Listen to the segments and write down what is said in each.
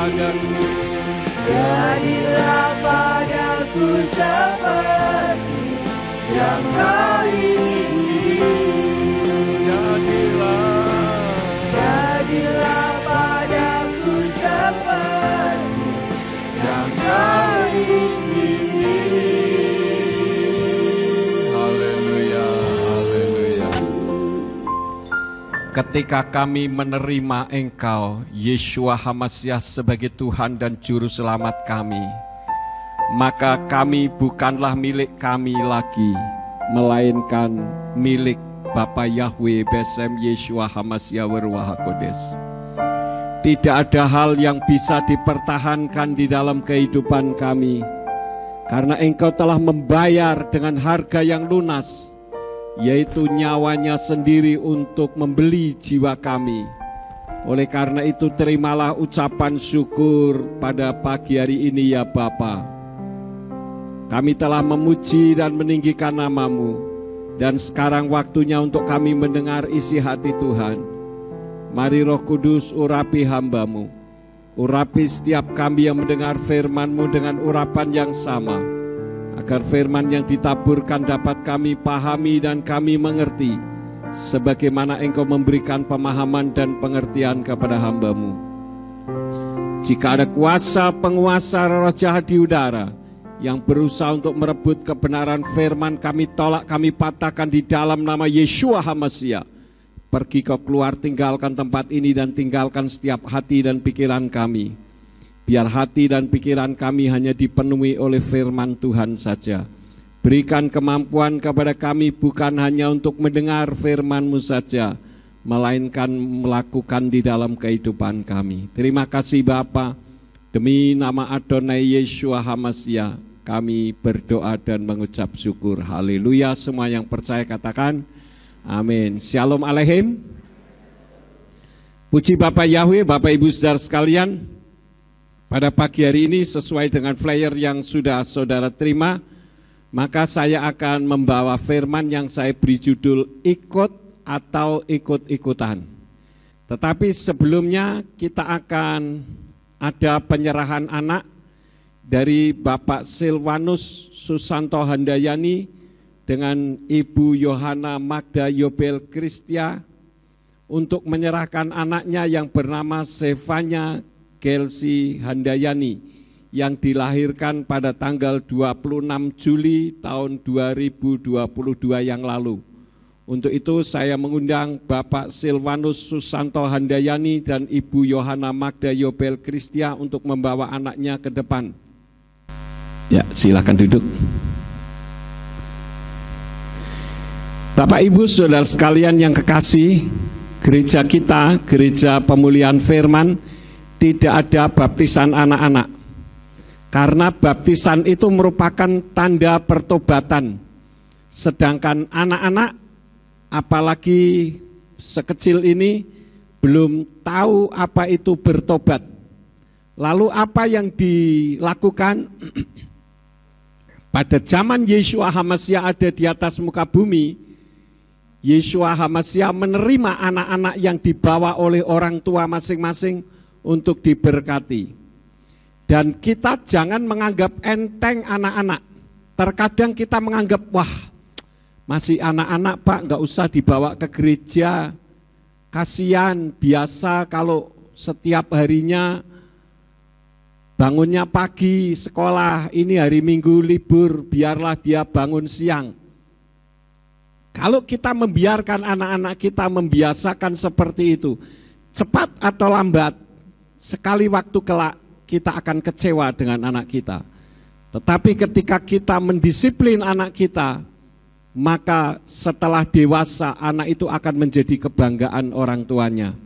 padaku. Jadilah padaku seperti yang kau ingini. Jadilah padaku seperti yang kau ingini. Haleluya, haleluya. Ketika kami menerima Engkau, Yeshua HaMashiach sebagai Tuhan dan Juru Selamat kami, maka kami bukanlah milik kami lagi, melainkan milik Bapa Yahweh Besem Yeshua HaMashiach Ruach HaKodes. Tidak ada hal yang bisa dipertahankan di dalam kehidupan kami, karena Engkau telah membayar dengan harga yang lunas, yaitu nyawanya sendiri untuk membeli jiwa kami. Oleh karena itu terimalah ucapan syukur pada pagi hari ini ya Bapa. Kami telah memuji dan meninggikan nama-Mu, dan sekarang waktunya untuk kami mendengar isi hati Tuhan. Mari Roh Kudus urapi hamba-Mu, urapi setiap kami yang mendengar firman-Mu dengan urapan yang sama, agar firman yang ditaburkan dapat kami pahami dan kami mengerti, sebagaimana Engkau memberikan pemahaman dan pengertian kepada hamba-Mu. Jika ada kuasa penguasa roh jahat di udara yang berusaha untuk merebut kebenaran firman, kami tolak, kami patahkan di dalam nama Yeshua HaMashiach. Pergi kau keluar, tinggalkan tempat ini dan tinggalkan setiap hati dan pikiran kami. Biar hati dan pikiran kami hanya dipenuhi oleh firman Tuhan saja. Berikan kemampuan kepada kami bukan hanya untuk mendengar firman-Mu saja, melainkan melakukan di dalam kehidupan kami. Terima kasih Bapa, demi nama Adonai Yeshua HaMashiach kami berdoa dan mengucap syukur. Haleluya. Semua yang percaya katakan amin. Shalom Aleichem. Puji Bapak Yahweh, Bapak Ibu saudara sekalian. Pada pagi hari ini sesuai dengan flyer yang sudah saudara terima, maka saya akan membawa firman yang saya beri judul ikut atau ikut-ikutan. Tetapi sebelumnya kita akan ada penyerahan anak dari Bapak Silvanus Susanto Handayani dengan Ibu Yohana Magda Yobel Kristia untuk menyerahkan anaknya yang bernama Sevanya Gelsi Handayani yang dilahirkan pada tanggal 26 Juli tahun 2022 yang lalu. Untuk itu saya mengundang Bapak Silvanus Susanto Handayani dan Ibu Yohana Magda Yobel Kristia untuk membawa anaknya ke depan. Ya, silakan duduk. Bapak Ibu saudara sekalian yang kekasih, gereja kita, Gereja Pemulihan Firman, tidak ada baptisan anak-anak, karena baptisan itu merupakan tanda pertobatan. Sedangkan anak-anak, apalagi sekecil ini, belum tahu apa itu bertobat. Lalu apa yang dilakukan? Pada zaman Yeshua HaMashiach ada di atas muka bumi, Yeshua HaMashiach menerima anak-anak yang dibawa oleh orang tua masing-masing untuk diberkati. Dan kita jangan menganggap enteng anak-anak. Terkadang kita menganggap, wah masih anak-anak Pak, nggak usah dibawa ke gereja, kasihan, biasa kalau setiap harinya bangunnya pagi sekolah, ini hari Minggu libur, biarlah dia bangun siang. Kalau kita membiarkan anak-anak kita membiasakan seperti itu, cepat atau lambat, sekali waktu kelak kita akan kecewa dengan anak kita. Tetapi ketika kita mendisiplin anak kita, maka setelah dewasa anak itu akan menjadi kebanggaan orang tuanya.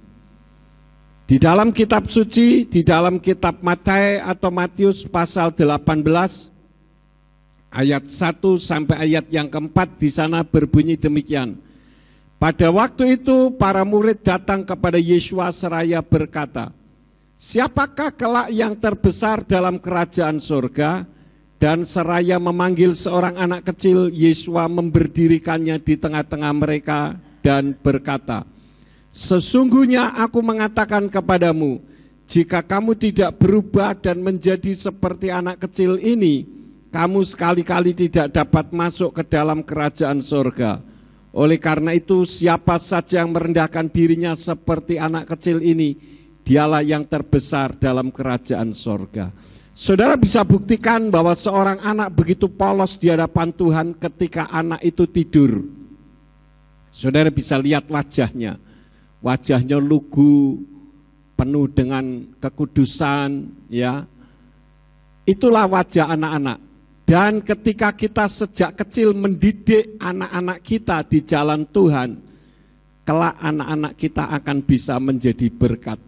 Di dalam kitab suci, di dalam kitab Matius atau Matius pasal 18 ayat 1 sampai ayat yang keempat, di sana berbunyi demikian. Pada waktu itu para murid datang kepada Yeshua seraya berkata, siapakah kelak yang terbesar dalam kerajaan surga? Dan seraya memanggil seorang anak kecil, Yeshua memberdirikannya di tengah-tengah mereka dan berkata, sesungguhnya aku mengatakan kepadamu, jika kamu tidak berubah dan menjadi seperti anak kecil ini, kamu sekali-kali tidak dapat masuk ke dalam kerajaan surga. Oleh karena itu, siapa saja yang merendahkan dirinya seperti anak kecil ini, dialah yang terbesar dalam kerajaan surga. Saudara bisa buktikan bahwa seorang anak begitu polos di hadapan Tuhan ketika anak itu tidur. Saudara bisa lihat wajahnya. Wajahnya lugu, penuh dengan kekudusan, ya. Itulah wajah anak-anak. Dan ketika kita sejak kecil mendidik anak-anak kita di jalan Tuhan, kelak anak-anak kita akan bisa menjadi berkat.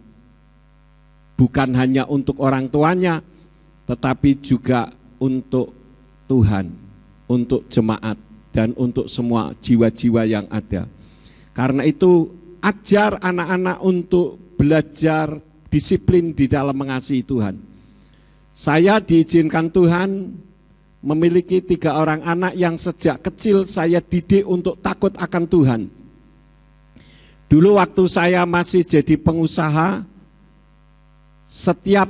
Bukan hanya untuk orang tuanya, tetapi juga untuk Tuhan, untuk jemaat, dan untuk semua jiwa-jiwa yang ada. Karena itu, ajar anak-anak untuk belajar disiplin di dalam mengasihi Tuhan. Saya diizinkan Tuhan memiliki 3 orang anak yang sejak kecil saya didik untuk takut akan Tuhan. Dulu waktu saya masih jadi pengusaha, setiap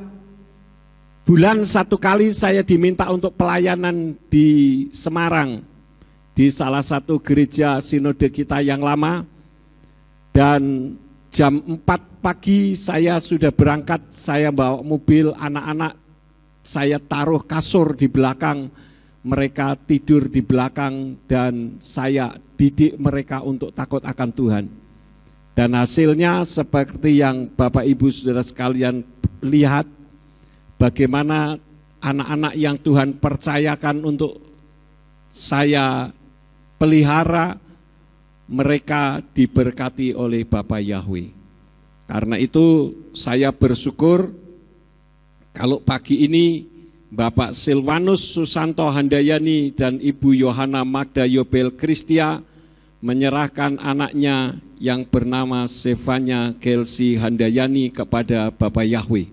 bulan 1 kali saya diminta untuk pelayanan di Semarang, di salah satu gereja sinode kita yang lama, dan jam 4 pagi saya sudah berangkat, saya bawa mobil, anak-anak saya taruh kasur di belakang, mereka tidur di belakang, dan saya didik mereka untuk takut akan Tuhan. Dan hasilnya seperti yang Bapak Ibu Saudara sekalian lihat, bagaimana anak-anak yang Tuhan percayakan untuk saya pelihara, mereka diberkati oleh Bapak Yahweh. Karena itu saya bersyukur kalau pagi ini Bapak Silvanus Susanto Handayani dan Ibu Yohana Magda Yobel Kristia menyerahkan anaknya yang bernama Stefania Gelsi Handayani kepada Bapak Yahweh.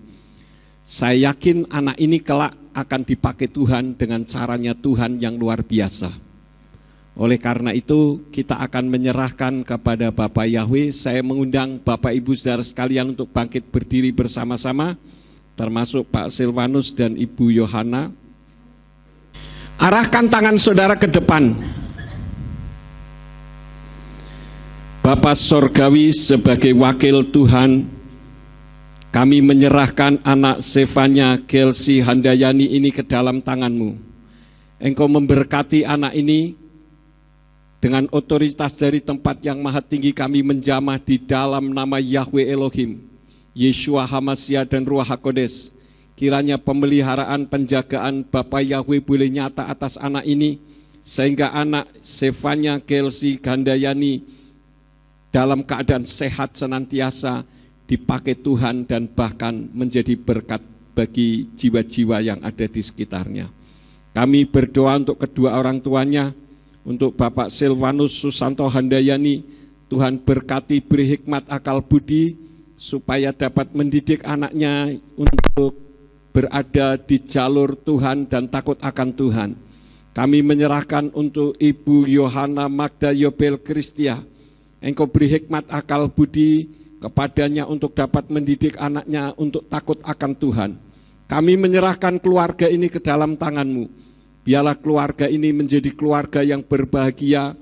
Saya yakin anak ini kelak akan dipakai Tuhan dengan caranya Tuhan yang luar biasa. Oleh karena itu kita akan menyerahkan kepada Bapak Yahweh. Saya mengundang Bapak Ibu Saudara sekalian untuk bangkit berdiri bersama-sama, termasuk Pak Silvanus dan Ibu Yohana. Arahkan tangan saudara ke depan. Bapa Sorgawi, sebagai wakil Tuhan, kami menyerahkan anak Stefania Gelsi Handayani ini ke dalam tangan-Mu. Engkau memberkati anak ini dengan otoritas dari tempat yang maha tinggi. Kami menjamah di dalam nama Yahweh Elohim, Yeshua Hamashiach dan Ruach HaKodes. Kiranya pemeliharaan penjagaan Bapak Yahweh boleh nyata atas anak ini, sehingga anak Stefania Gelsi Handayani dalam keadaan sehat senantiasa, dipakai Tuhan dan bahkan menjadi berkat bagi jiwa-jiwa yang ada di sekitarnya. Kami berdoa untuk kedua orang tuanya, untuk Bapak Silvanus Susanto Handayani, Tuhan berkati, beri hikmat akal budi, supaya dapat mendidik anaknya untuk berada di jalur Tuhan dan takut akan Tuhan. Kami menyerahkan untuk Ibu Yohana Magda Yobel Kristia, Engkau beri hikmat akal budi kepadanya untuk dapat mendidik anaknya untuk takut akan Tuhan. Kami menyerahkan keluarga ini ke dalam tangan-Mu. Biarlah keluarga ini menjadi keluarga yang berbahagia.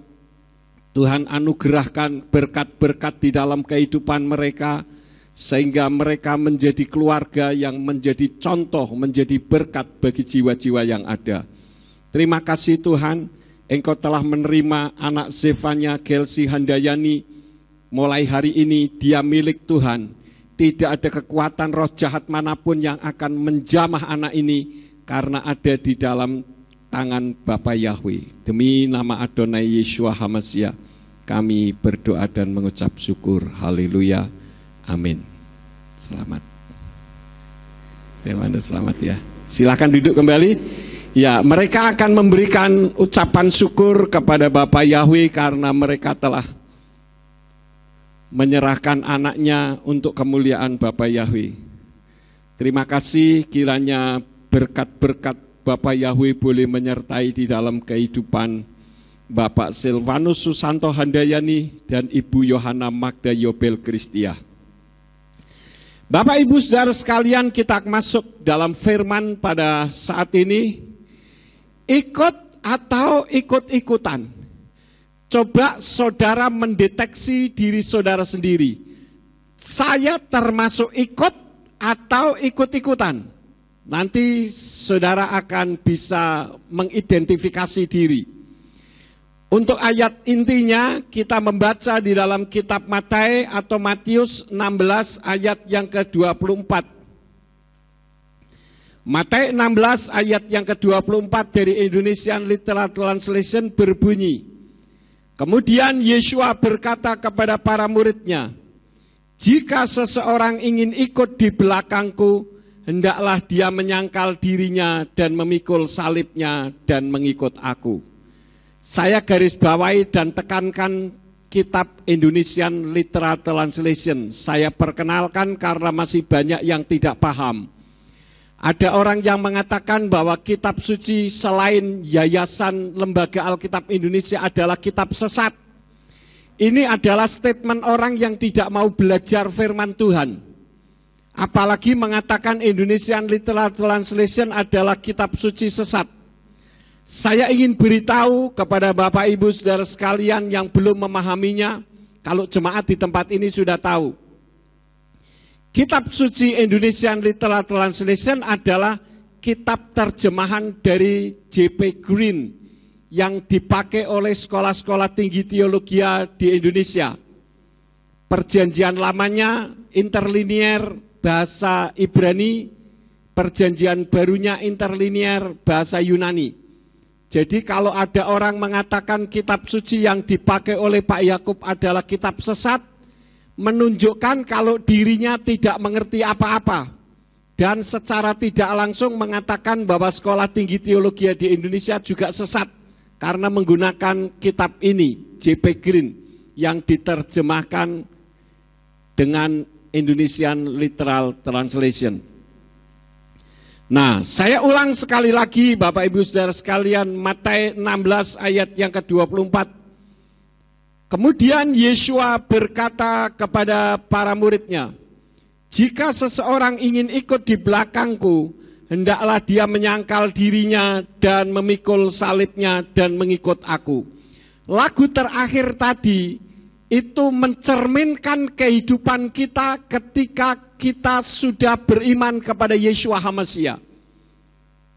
Tuhan anugerahkan berkat-berkat di dalam kehidupan mereka, sehingga mereka menjadi keluarga yang menjadi contoh, menjadi berkat bagi jiwa-jiwa yang ada. Terima kasih Tuhan, Engkau telah menerima anak Stefania Gelsi Handayani. Mulai hari ini dia milik Tuhan. Tidak ada kekuatan roh jahat manapun yang akan menjamah anak ini, karena ada di dalam tangan Bapa Yahweh. Demi nama Adonai Yeshua Hamashiach, kami berdoa dan mengucap syukur. Haleluya. Amin. Selamat. Selamat ya. Silakan duduk kembali. Ya, mereka akan memberikan ucapan syukur kepada Bapa Yahweh karena mereka telah menyerahkan anaknya untuk kemuliaan Bapa Yahweh. Terima kasih, kiranya berkat-berkat Bapak Yahweh boleh menyertai di dalam kehidupan Bapak Silvanus Susanto Handayani dan Ibu Yohana Magda Yobel Kristia. Bapak Ibu Saudara sekalian, kita masuk dalam firman pada saat ini. Ikut atau ikut-ikutan. Coba saudara mendeteksi diri saudara sendiri. Saya termasuk ikut atau ikut-ikutan? Nanti saudara akan bisa mengidentifikasi diri. Untuk ayat intinya kita membaca di dalam kitab Matius atau Matius 16 ayat yang ke-24. Matius 16 ayat yang ke-24 dari Indonesian Literal Translation berbunyi, kemudian Yesus berkata kepada para muridnya, jika seseorang ingin ikut di belakangku, hendaklah dia menyangkal dirinya dan memikul salibnya dan mengikut aku. Saya garis bawahi dan tekankan kitab Indonesian Literal Translation. Saya perkenalkan karena masih banyak yang tidak paham. Ada orang yang mengatakan bahwa kitab suci selain Yayasan Lembaga Alkitab Indonesia adalah kitab sesat. Ini adalah statement orang yang tidak mau belajar firman Tuhan. Apalagi mengatakan Indonesian Literal Translation adalah kitab suci sesat. Saya ingin beritahu kepada Bapak Ibu Saudara sekalian yang belum memahaminya, kalau jemaat di tempat ini sudah tahu. Kitab suci Indonesian Literal Translation adalah kitab terjemahan dari J.P. Green yang dipakai oleh sekolah-sekolah tinggi teologi di Indonesia. Perjanjian lamanya interlinier bahasa Ibrani, perjanjian barunya interlinier bahasa Yunani. Jadi kalau ada orang mengatakan kitab suci yang dipakai oleh Pak Yakub adalah kitab sesat, menunjukkan kalau dirinya tidak mengerti apa-apa. Dan secara tidak langsung mengatakan bahwa sekolah tinggi teologi di Indonesia juga sesat karena menggunakan kitab ini, J.P. Green, yang diterjemahkan dengan Indonesian Literal Translation. Nah, saya ulang sekali lagi Bapak Ibu Saudara sekalian, Matius 16 ayat yang ke-24. Kemudian Yesus berkata kepada para muridnya, jika seseorang ingin ikut di belakangku, hendaklah dia menyangkal dirinya dan memikul salibnya dan mengikut aku. Lagu terakhir tadi itu mencerminkan kehidupan kita ketika kita sudah beriman kepada Yeshua HaMashiach.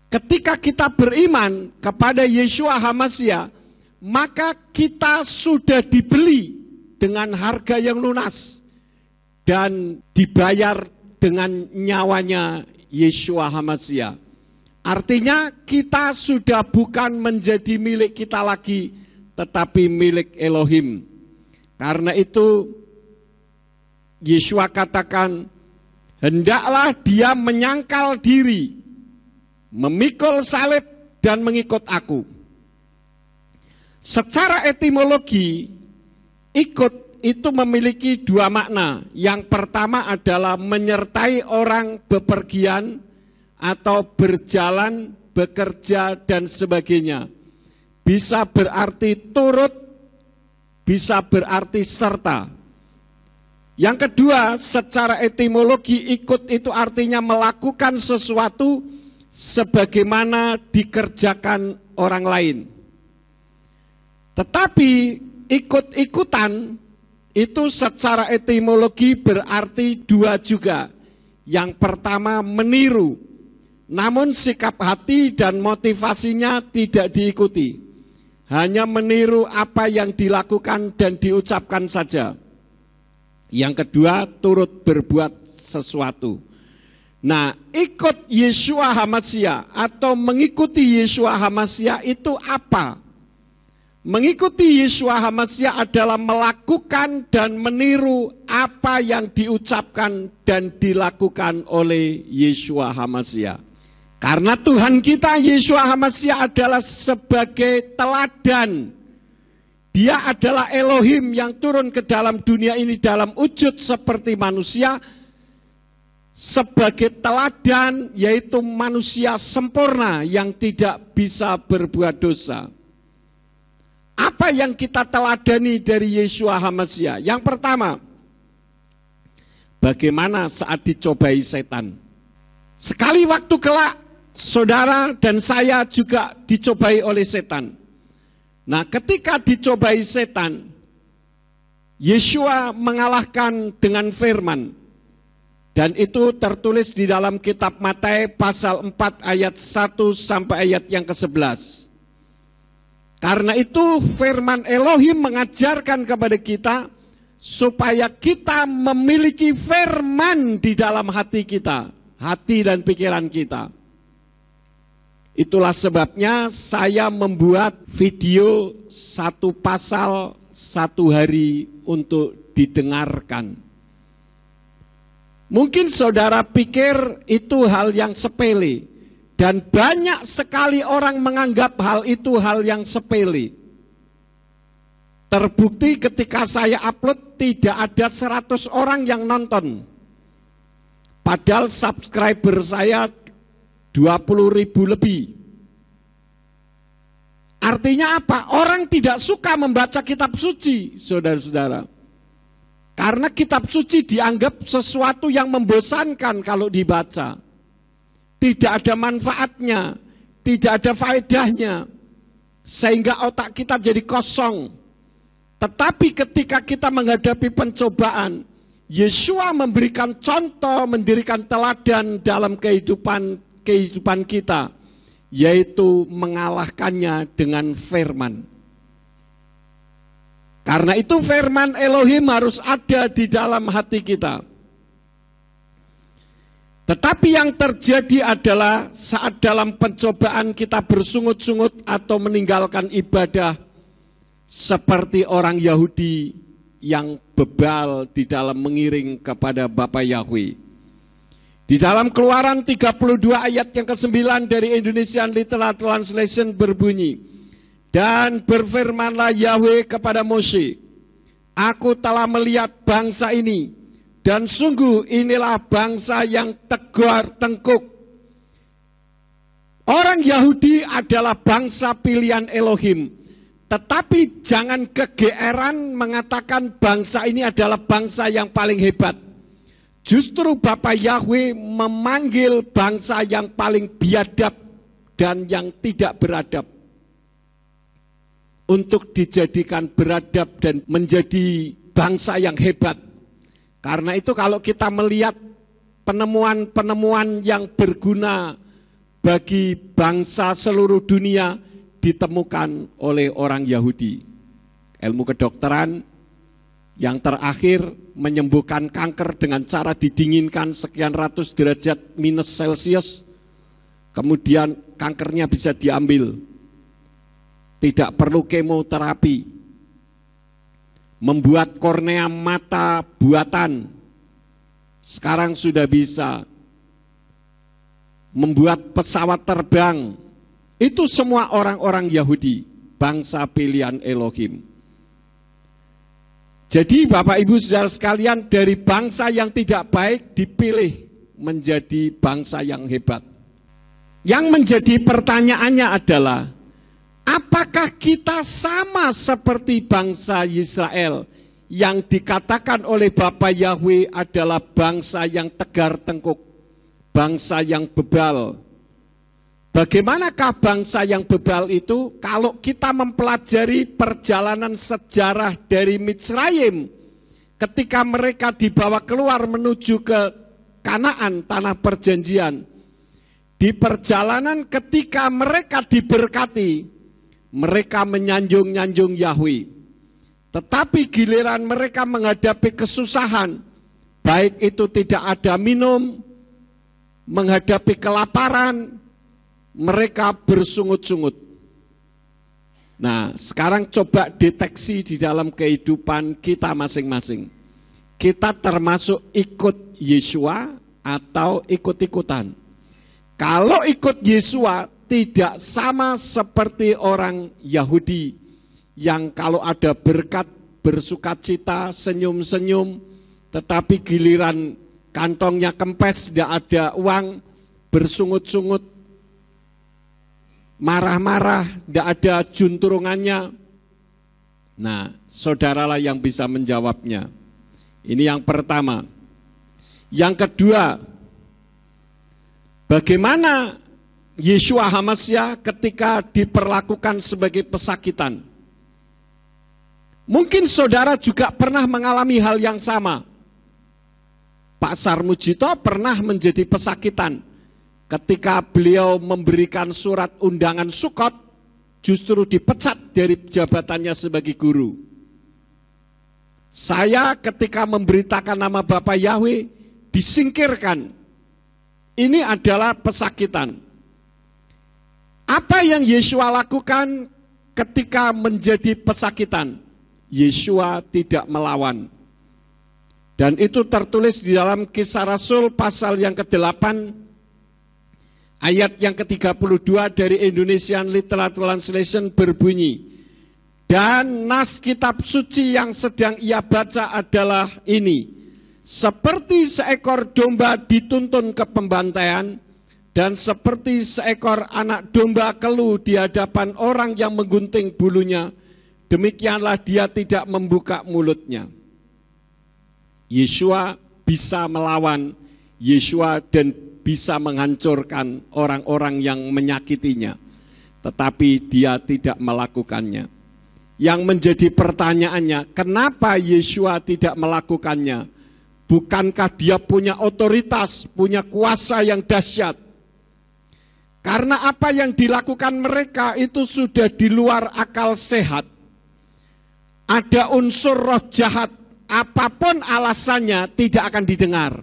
Ketika kita beriman kepada Yeshua HaMashiach, maka kita sudah dibeli dengan harga yang lunas dan dibayar dengan nyawanya Yeshua HaMashiach. Artinya kita sudah bukan menjadi milik kita lagi, tetapi milik Elohim. Karena itu Yeshua katakan, hendaklah dia menyangkal diri, memikul salib dan mengikut aku. Secara etimologi, ikut itu memiliki dua makna. Yang pertama adalah menyertai orang bepergian atau berjalan, bekerja dan sebagainya. Bisa berarti turut, bisa berarti serta. Yang kedua, secara etimologi ikut itu artinya melakukan sesuatu sebagaimana dikerjakan orang lain. Tetapi ikut-ikutan itu secara etimologi berarti dua juga. Yang pertama meniru, namun sikap hati dan motivasinya tidak diikuti. Hanya meniru apa yang dilakukan dan diucapkan saja. Yang kedua, turut berbuat sesuatu. Nah, ikut Yeshua HaMashiach atau mengikuti Yeshua HaMashiach itu apa? Mengikuti Yeshua HaMashiach adalah melakukan dan meniru apa yang diucapkan dan dilakukan oleh Yeshua HaMashiach. Karena Tuhan kita Yeshua HaMashiach adalah sebagai teladan. Dia adalah Elohim yang turun ke dalam dunia ini dalam wujud seperti manusia sebagai teladan, yaitu manusia sempurna yang tidak bisa berbuat dosa. Apa yang kita teladani dari Yeshua HaMashiach? Yang pertama, bagaimana saat dicobai setan. Sekali waktu kelak, saudara dan saya juga dicobai oleh setan. Nah, ketika dicobai setan, Yeshua mengalahkan dengan firman. Dan itu tertulis di dalam kitab Matius pasal 4 ayat 1 sampai ayat yang ke-11. Karena itu firman Elohim mengajarkan kepada kita supaya kita memiliki firman di dalam hati kita, hati dan pikiran kita. Itulah sebabnya saya membuat video 1 pasal 1 hari untuk didengarkan. Mungkin saudara pikir itu hal yang sepele, dan banyak sekali orang menganggap hal itu hal yang sepele. Terbukti ketika saya upload tidak ada 100 orang yang nonton. Padahal subscriber saya 20.000 lebih. Artinya apa? Orang tidak suka membaca kitab suci, saudara-saudara. Karena kitab suci dianggap sesuatu yang membosankan kalau dibaca. Tidak ada manfaatnya, tidak ada faedahnya. Sehingga otak kita jadi kosong. Tetapi ketika kita menghadapi pencobaan, Yeshua memberikan contoh, mendirikan teladan dalam kehidupan kita, yaitu mengalahkannya dengan firman. Karena itu firman Elohim harus ada di dalam hati kita. Tetapi yang terjadi adalah saat dalam pencobaan kita bersungut-sungut atau meninggalkan ibadah seperti orang Yahudi yang bebal di dalam mengiring kepada Bapa Yahweh. Di dalam Keluaran 32 ayat yang ke-9 dari Indonesian Literal Translation berbunyi, dan berfirmanlah Yahweh kepada Mose, aku telah melihat bangsa ini, dan sungguh inilah bangsa yang tegar tengkuk. Orang Yahudi adalah bangsa pilihan Elohim. Tetapi jangan kegeeran mengatakan bangsa ini adalah bangsa yang paling hebat. Justru Bapa Yahweh memanggil bangsa yang paling biadab dan yang tidak beradab untuk dijadikan beradab dan menjadi bangsa yang hebat. Karena itu kalau kita melihat penemuan-penemuan yang berguna bagi bangsa seluruh dunia ditemukan oleh orang Yahudi. Ilmu kedokteran yang terakhir menyembuhkan kanker dengan cara didinginkan sekian ratus derajat minus Celcius, kemudian kankernya bisa diambil. Tidak perlu kemoterapi. Membuat kornea mata buatan, sekarang sudah bisa. Membuat pesawat terbang, itu semua orang-orang Yahudi, bangsa pilihan Elohim. Jadi Bapak Ibu saudara sekalian, dari bangsa yang tidak baik dipilih menjadi bangsa yang hebat. Yang menjadi pertanyaannya adalah, apakah kita sama seperti bangsa Israel yang dikatakan oleh Bapa Yahweh adalah bangsa yang tegar tengkuk, bangsa yang bebal? Bagaimanakah bangsa yang bebal itu? Kalau kita mempelajari perjalanan sejarah dari Mitsrayim, ketika mereka dibawa keluar menuju ke Kanaan, tanah perjanjian, di perjalanan ketika mereka diberkati, mereka menyanjung-nyanjung Yahweh. Tetapi giliran mereka menghadapi kesusahan, baik itu tidak ada minum, menghadapi kelaparan, mereka bersungut-sungut. Nah, sekarang coba deteksi di dalam kehidupan kita masing-masing. Kita termasuk ikut Yeshua atau ikut-ikutan? Kalau ikut Yeshua tidak sama seperti orang Yahudi yang kalau ada berkat bersukacita, senyum-senyum, tetapi giliran kantongnya kempes, tidak ada uang, bersungut-sungut, marah-marah, tidak ada junturungannya. Nah, saudaralah yang bisa menjawabnya. Ini yang pertama. Yang kedua, bagaimana Yeshua HaMashiach ketika diperlakukan sebagai pesakitan? Mungkin saudara juga pernah mengalami hal yang sama. Pak Sarmujito pernah menjadi pesakitan ketika beliau memberikan surat undangan Sukot, justru dipecat dari jabatannya sebagai guru. Saya ketika memberitakan nama Bapak Yahweh disingkirkan. Ini adalah pesakitan. Apa yang Yeshua lakukan ketika menjadi pesakitan? Yeshua tidak melawan. Dan itu tertulis di dalam Kisah Rasul pasal yang ke-8 ayat yang ke-32 dari Indonesian Literal Translation berbunyi, dan nas kitab suci yang sedang ia baca adalah ini: seperti seekor domba dituntun ke pembantaian, dan seperti seekor anak domba keluh di hadapan orang yang menggunting bulunya, demikianlah dia tidak membuka mulutnya. Yeshua bisa melawan, Yeshua dan bisa menghancurkan orang-orang yang menyakitinya, tetapi dia tidak melakukannya. Yang menjadi pertanyaannya, kenapa Yeshua tidak melakukannya? Bukankah dia punya otoritas, punya kuasa yang dahsyat? Karena apa yang dilakukan mereka itu sudah di luar akal sehat. Ada unsur roh jahat, apapun alasannya tidak akan didengar.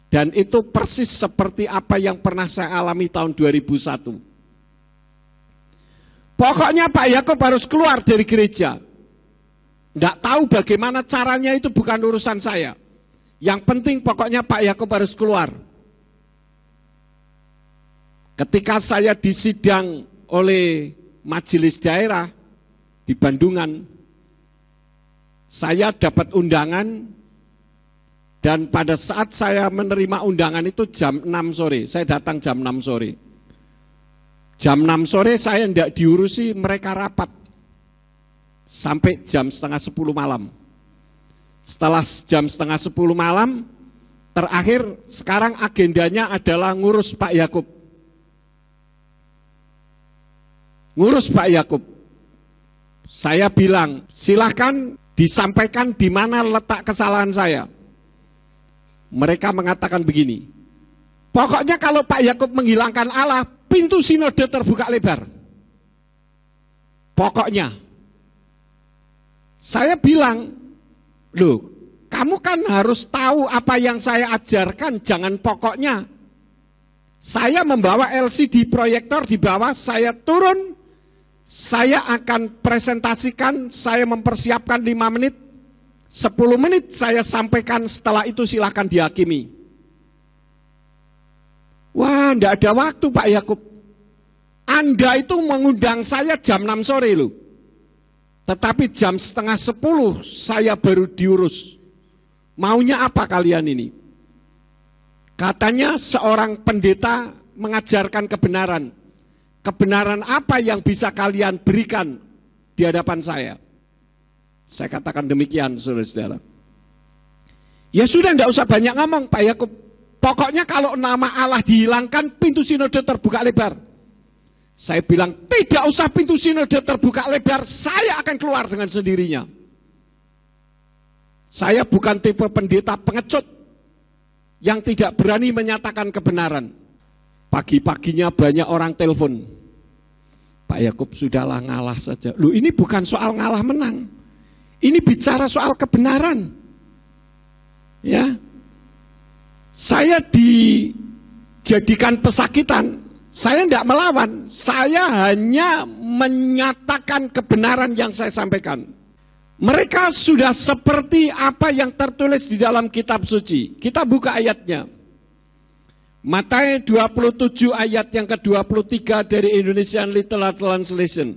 Dan itu persis seperti apa yang pernah saya alami tahun 2001. Pokoknya Pak Yakub harus keluar dari gereja. Nggak tahu bagaimana caranya, itu bukan urusan saya. Yang penting pokoknya Pak Yakub harus keluar. Ketika saya disidang oleh majelis daerah di Bandungan, saya dapat undangan, dan pada saat saya menerima undangan itu jam 6 sore, saya datang jam 6 sore. Jam 6 sore saya tidak diurusi, mereka rapat sampai jam setengah 10 malam. Setelah jam setengah 10 malam, terakhir sekarang agendanya adalah ngurus Pak Yakub. Ngurus Pak Yakub. Saya bilang, silahkan disampaikan di mana letak kesalahan saya. Mereka mengatakan begini, pokoknya kalau Pak Yakub menghilangkan Allah, pintu sinode terbuka lebar. Pokoknya. Saya bilang, loh, kamu kan harus tahu apa yang saya ajarkan, jangan pokoknya. Saya membawa LCD proyektor di bawah, saya turun, saya akan presentasikan, saya mempersiapkan 5 menit, 10 menit saya sampaikan, setelah itu silahkan dihakimi. Wah, enggak ada waktu Pak Yakub. Anda itu mengundang saya jam 6 sore loh. Tetapi jam setengah 10 saya baru diurus. Maunya apa kalian ini? Katanya seorang pendeta mengajarkan kebenaran. Kebenaran apa yang bisa kalian berikan di hadapan saya? Saya katakan demikian, saudara-saudara. Ya sudah, tidak usah banyak ngomong Pak Yakub. Pokoknya kalau nama Allah dihilangkan, pintu sinode terbuka lebar. Saya bilang, tidak usah pintu sinode terbuka lebar, saya akan keluar dengan sendirinya. Saya bukan tipe pendeta pengecut yang tidak berani menyatakan kebenaran. Pagi-paginya banyak orang telepon. Pak Yakub, sudahlah, ngalah saja. Loh, ini bukan soal ngalah menang. Ini bicara soal kebenaran. Ya. Saya dijadikan pesakitan. Saya tidak melawan. Saya hanya menyatakan kebenaran yang saya sampaikan. Mereka sudah seperti apa yang tertulis di dalam kitab suci. Kita buka ayatnya. Matius 27 ayat yang ke-23 dari Indonesian Literal Translation.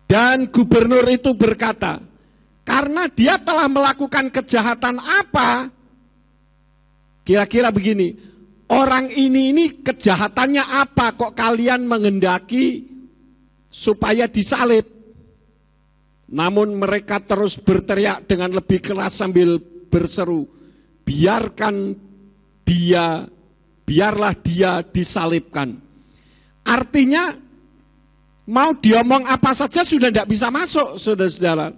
Dan gubernur itu berkata, karena dia telah melakukan kejahatan apa? Kira-kira begini, orang ini kejahatannya apa kok kalian menghendaki supaya disalib? Namun mereka terus berteriak dengan lebih keras sambil berseru, biarlah dia disalibkan. Artinya mau diomong apa saja sudah tidak bisa masuk, saudara-saudara.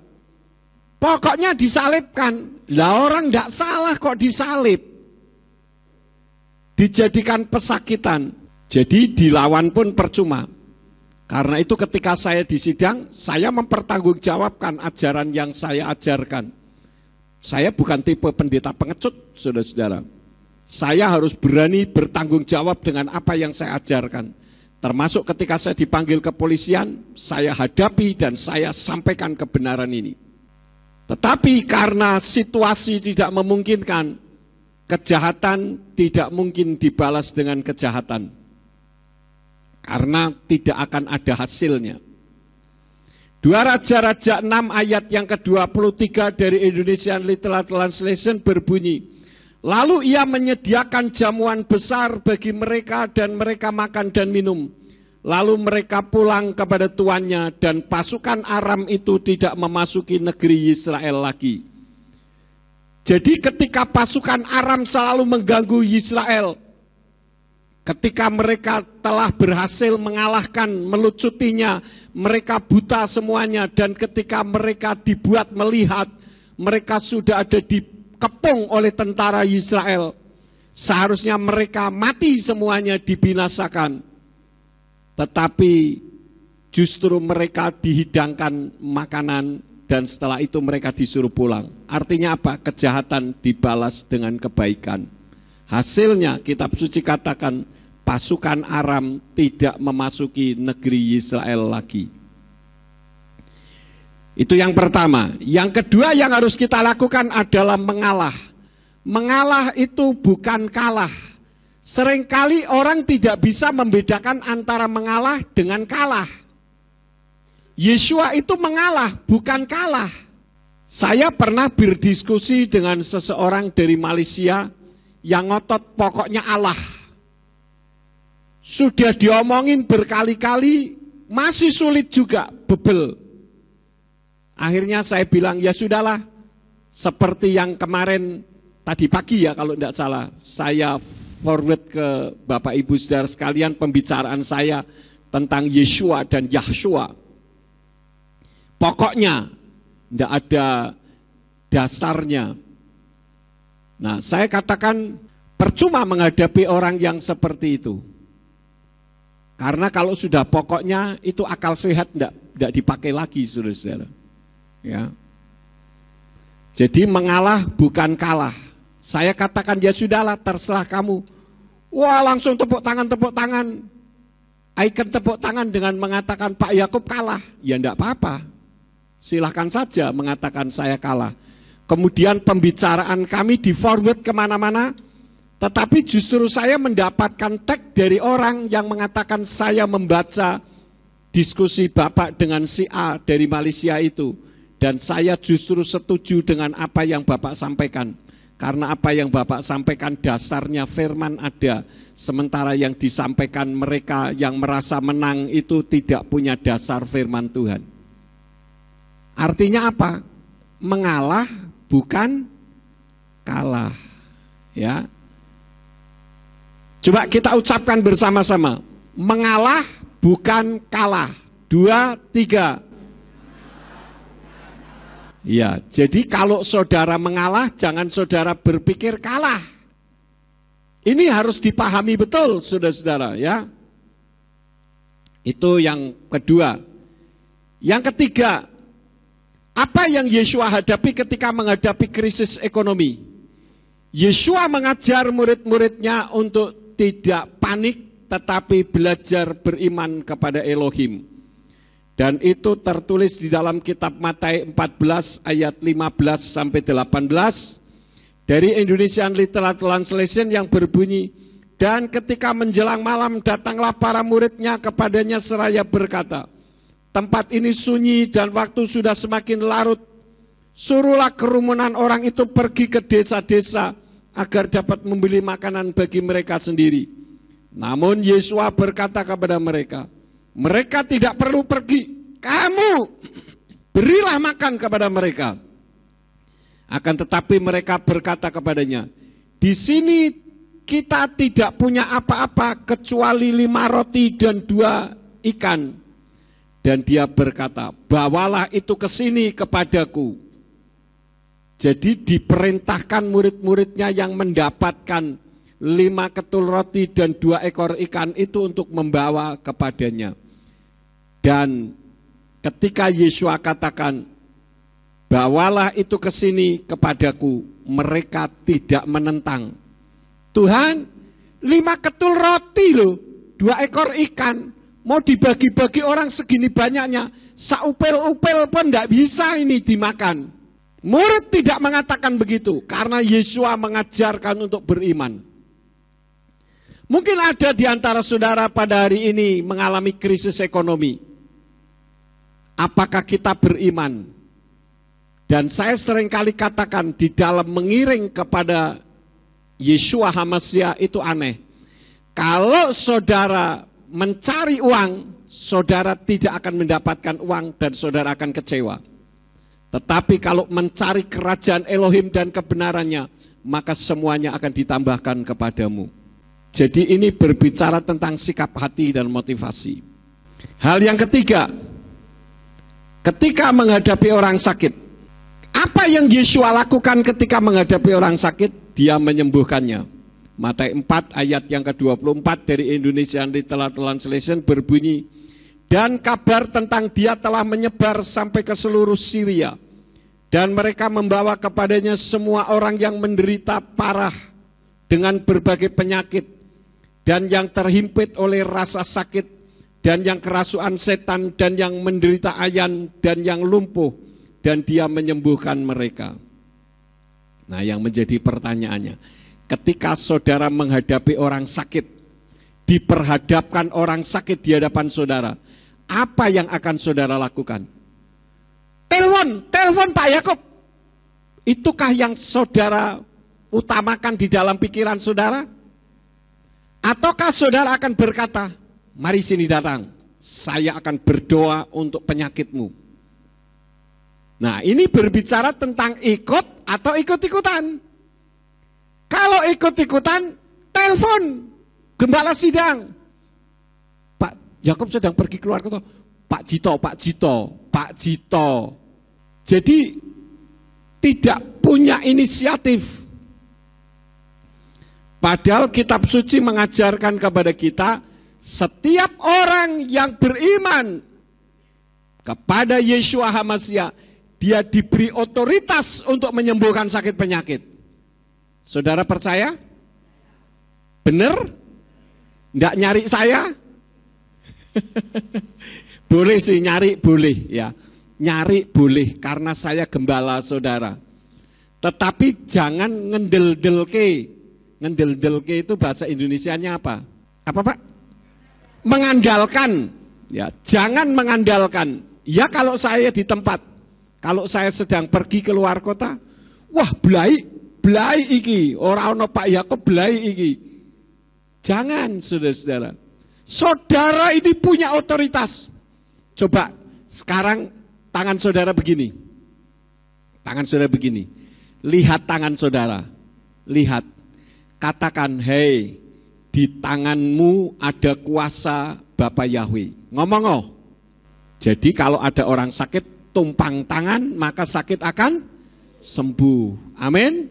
Pokoknya disalibkan. Lah orang tidak salah kok disalib. Dijadikan pesakitan. Jadi dilawan pun percuma. Karena itu ketika saya di sidang, saya mempertanggungjawabkan ajaran yang saya ajarkan. Saya bukan tipe pendeta pengecut, saudara-saudara. Saya harus berani bertanggung jawab dengan apa yang saya ajarkan. Termasuk ketika saya dipanggil kepolisian, saya hadapi dan saya sampaikan kebenaran ini. Tetapi karena situasi tidak memungkinkan, kejahatan tidak mungkin dibalas dengan kejahatan. Karena tidak akan ada hasilnya. 2 Raja-Raja 6 ayat yang ke-23 dari Indonesian Literal Translation berbunyi, lalu ia menyediakan jamuan besar bagi mereka dan mereka makan dan minum. Lalu mereka pulang kepada tuannya dan pasukan Aram itu tidak memasuki negeri Israel lagi. Jadi ketika pasukan Aram selalu mengganggu Israel, ketika mereka telah berhasil mengalahkan, melucutinya, mereka buta semuanya, dan ketika mereka dibuat melihat, mereka sudah ada dikepung oleh tentara Israel. Seharusnya mereka mati semuanya, dibinasakan. Tetapi justru mereka dihidangkan makanan, dan setelah itu mereka disuruh pulang. Artinya apa? Kejahatan dibalas dengan kebaikan. Hasilnya kitab suci katakan pasukan Aram tidak memasuki negeri Israel lagi. Itu yang pertama. Yang kedua yang harus kita lakukan adalah mengalah. Mengalah itu bukan kalah. Seringkali orang tidak bisa membedakan antara mengalah dengan kalah. Yeshua itu mengalah, bukan kalah. Saya pernah berdiskusi dengan seseorang dari Malaysia yang ngotot pokoknya Allah. Sudah diomongin berkali-kali, masih sulit juga, bebel. Akhirnya saya bilang, ya sudahlah, seperti yang kemarin, tadi pagi ya kalau tidak salah, saya forward ke Bapak Ibu Saudara sekalian pembicaraan saya tentang Yeshua dan Yahshua. Pokoknya, tidak ada dasarnya. Nah, saya katakan, percuma menghadapi orang yang seperti itu. Karena kalau sudah pokoknya itu akal sehat tidak dipakai lagi, saudara-saudara. Ya. Jadi mengalah bukan kalah. Saya katakan ya sudahlah, terserah kamu. Wah, langsung tepuk tangan. Icon tepuk tangan dengan mengatakan Pak Yakub kalah. Ya enggak apa-apa. Silahkan saja mengatakan saya kalah. Kemudian pembicaraan kami di forward kemana-mana. Tetapi justru saya mendapatkan tag dari orang yang mengatakan saya membaca diskusi Bapak dengan si A dari Malaysia itu. Dan saya justru setuju dengan apa yang Bapak sampaikan. Karena apa yang Bapak sampaikan dasarnya firman ada. Sementara yang disampaikan mereka yang merasa menang itu tidak punya dasar firman Tuhan. Artinya apa? Mengalah bukan kalah. Ya. Coba kita ucapkan bersama-sama. Mengalah bukan kalah. 2, 3. Ya, jadi kalau saudara mengalah, jangan saudara berpikir kalah. Ini harus dipahami betul, saudara-saudara, ya. Itu yang kedua. Yang ketiga, apa yang Yeshua hadapi ketika menghadapi krisis ekonomi? Yeshua mengajar murid-muridnya untuk tidak panik, tetapi belajar beriman kepada Elohim. Dan itu tertulis di dalam kitab Matius 14 ayat 15 sampai 18 dari Indonesian Literal Translation yang berbunyi, dan ketika menjelang malam datanglah para muridnya kepadanya seraya berkata, tempat ini sunyi dan waktu sudah semakin larut. Suruhlah kerumunan orang itu pergi ke desa-desa agar dapat membeli makanan bagi mereka sendiri. Namun Yeshua berkata kepada mereka, mereka tidak perlu pergi, kamu berilah makan kepada mereka. Akan tetapi mereka berkata kepadanya, di sini kita tidak punya apa-apa kecuali 5 roti dan 2 ikan. Dan dia berkata, bawalah itu ke sini kepadaku. Jadi diperintahkan murid-muridnya yang mendapatkan 5 ketul roti dan 2 ekor ikan itu untuk membawa kepadanya. Dan ketika Yesus katakan, bawalah itu ke sini kepadaku, mereka tidak menentang. Tuhan, 5 ketul roti loh, 2 ekor ikan, mau dibagi-bagi orang segini banyaknya, saupel-upel pun tidak bisa ini dimakan. Murid tidak mengatakan begitu, karena Yesus mengajarkan untuk beriman. Mungkin ada di antara saudara pada hari ini mengalami krisis ekonomi. Apakah kita beriman? Dan saya seringkali katakan di dalam mengiring kepada Yeshua HaMashiach itu aneh. Kalau saudara mencari uang, saudara tidak akan mendapatkan uang dan saudara akan kecewa. Tetapi kalau mencari kerajaan Elohim dan kebenarannya, maka semuanya akan ditambahkan kepadamu. Jadi ini berbicara tentang sikap hati dan motivasi. Hal yang ketiga, ketika menghadapi orang sakit, apa yang Yesus lakukan ketika menghadapi orang sakit? Dia menyembuhkannya. Matius 4 ayat yang ke-24 dari Indonesian Literal Translation berbunyi, dan kabar tentang dia telah menyebar sampai ke seluruh Syria, dan mereka membawa kepadanya semua orang yang menderita parah dengan berbagai penyakit, dan yang terhimpit oleh rasa sakit, dan yang kerasukan setan, dan yang menderita ayan, dan yang lumpuh, dan dia menyembuhkan mereka. Nah, yang menjadi pertanyaannya, ketika saudara menghadapi orang sakit, diperhadapkan orang sakit di hadapan saudara, apa yang akan saudara lakukan? Telepon Pak Yakub. Itukah yang saudara utamakan di dalam pikiran saudara? Ataukah saudara akan berkata, mari sini datang, saya akan berdoa untuk penyakitmu. Nah, ini berbicara tentang ikut atau ikut-ikutan. Kalau ikut-ikutan, telepon gembala sidang. Pak Yakub sedang pergi keluar kota. Pak Jito. Jadi tidak punya inisiatif. Padahal kitab suci mengajarkan kepada kita, setiap orang yang beriman kepada Yeshua HaMashiach, dia diberi otoritas untuk menyembuhkan sakit penyakit. Saudara percaya? Benar? Enggak nyari saya? Boleh sih, nyari boleh ya. Nyari boleh karena saya gembala saudara. Tetapi jangan ngendel-delke. Ngendel-delke itu bahasa Indonesianya apa? Apa Pak? Mengandalkan. Ya, jangan mengandalkan. Ya kalau saya di tempat, kalau saya sedang pergi ke luar kota, wah belai iki, orang ono Pak Yakub belai iki. Jangan saudara-saudara. Saudara ini punya otoritas. Coba sekarang tangan saudara begini. Tangan saudara begini. Lihat tangan saudara. Lihat. Katakan, hei, di tanganmu ada kuasa Bapak Yahweh. Ngomong oh. Jadi kalau ada orang sakit, tumpang tangan, maka sakit akan sembuh. Amin.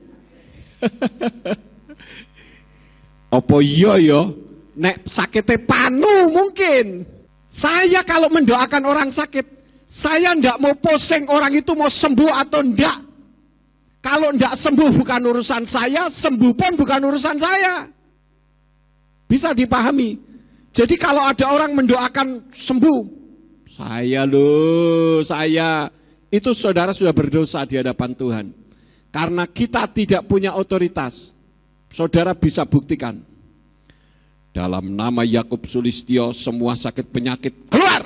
Opo iya yo, nek sakitnya panu mungkin. Saya kalau mendoakan orang sakit, saya ndak mau poseng orang itu mau sembuh atau ndak. Kalau ndak sembuh bukan urusan saya, sembuh pun bukan urusan saya. Bisa dipahami. Jadi kalau ada orang mendoakan sembuh, saya itu saudara sudah berdosa di hadapan Tuhan. Karena kita tidak punya otoritas. Saudara bisa buktikan. Dalam nama Yakub Sulistyo, semua sakit penyakit keluar.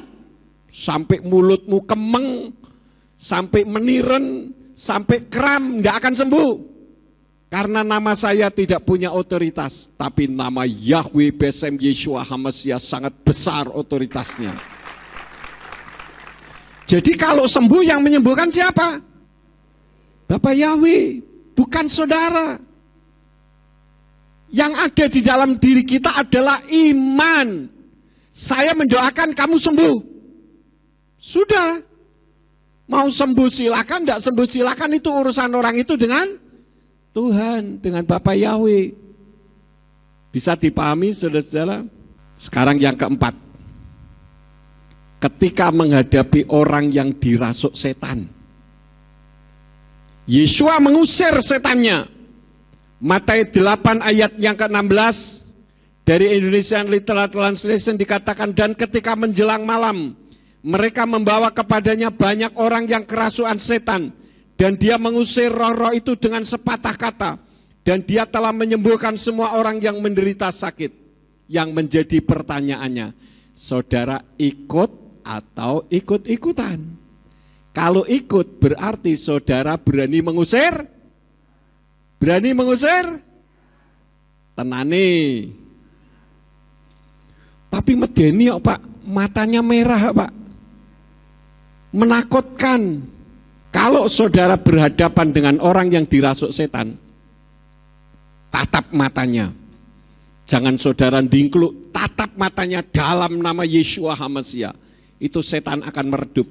Sampai mulutmu kemeng, sampai meniren, sampai kram, tidak akan sembuh. Karena nama saya tidak punya otoritas. Tapi nama Yahweh Besem Yeshua HaMashiach sangat besar otoritasnya. Jadi kalau sembuh yang menyembuhkan siapa? Bapak Yahweh, bukan saudara. Yang ada di dalam diri kita adalah iman. Saya mendoakan kamu sembuh. Sudah. Mau sembuh silakan, tidak sembuh silakan, itu urusan orang itu dengan Tuhan, dengan Bapak Yahweh. Bisa dipahami saudara-saudara? Sekarang yang keempat. Ketika menghadapi orang yang dirasuk setan, Yeshua mengusir setannya. Matius 8 ayat yang ke-16 dari Indonesian Literal Translation dikatakan, dan ketika menjelang malam, mereka membawa kepadanya banyak orang yang kerasukan setan, dan dia mengusir roh-roh itu dengan sepatah kata, dan dia telah menyembuhkan semua orang yang menderita sakit. Yang menjadi pertanyaannya, saudara ikut atau ikut-ikutan? Kalau ikut berarti saudara berani mengusir? Berani mengusir? Tenane. Tapi medeni kok Pak, matanya merah Pak. Menakutkan. Kalau saudara berhadapan dengan orang yang dirasuk setan, tatap matanya. Jangan saudara dingkluk, tatap matanya dalam nama Yeshua HaMashiach. Itu setan akan meredup.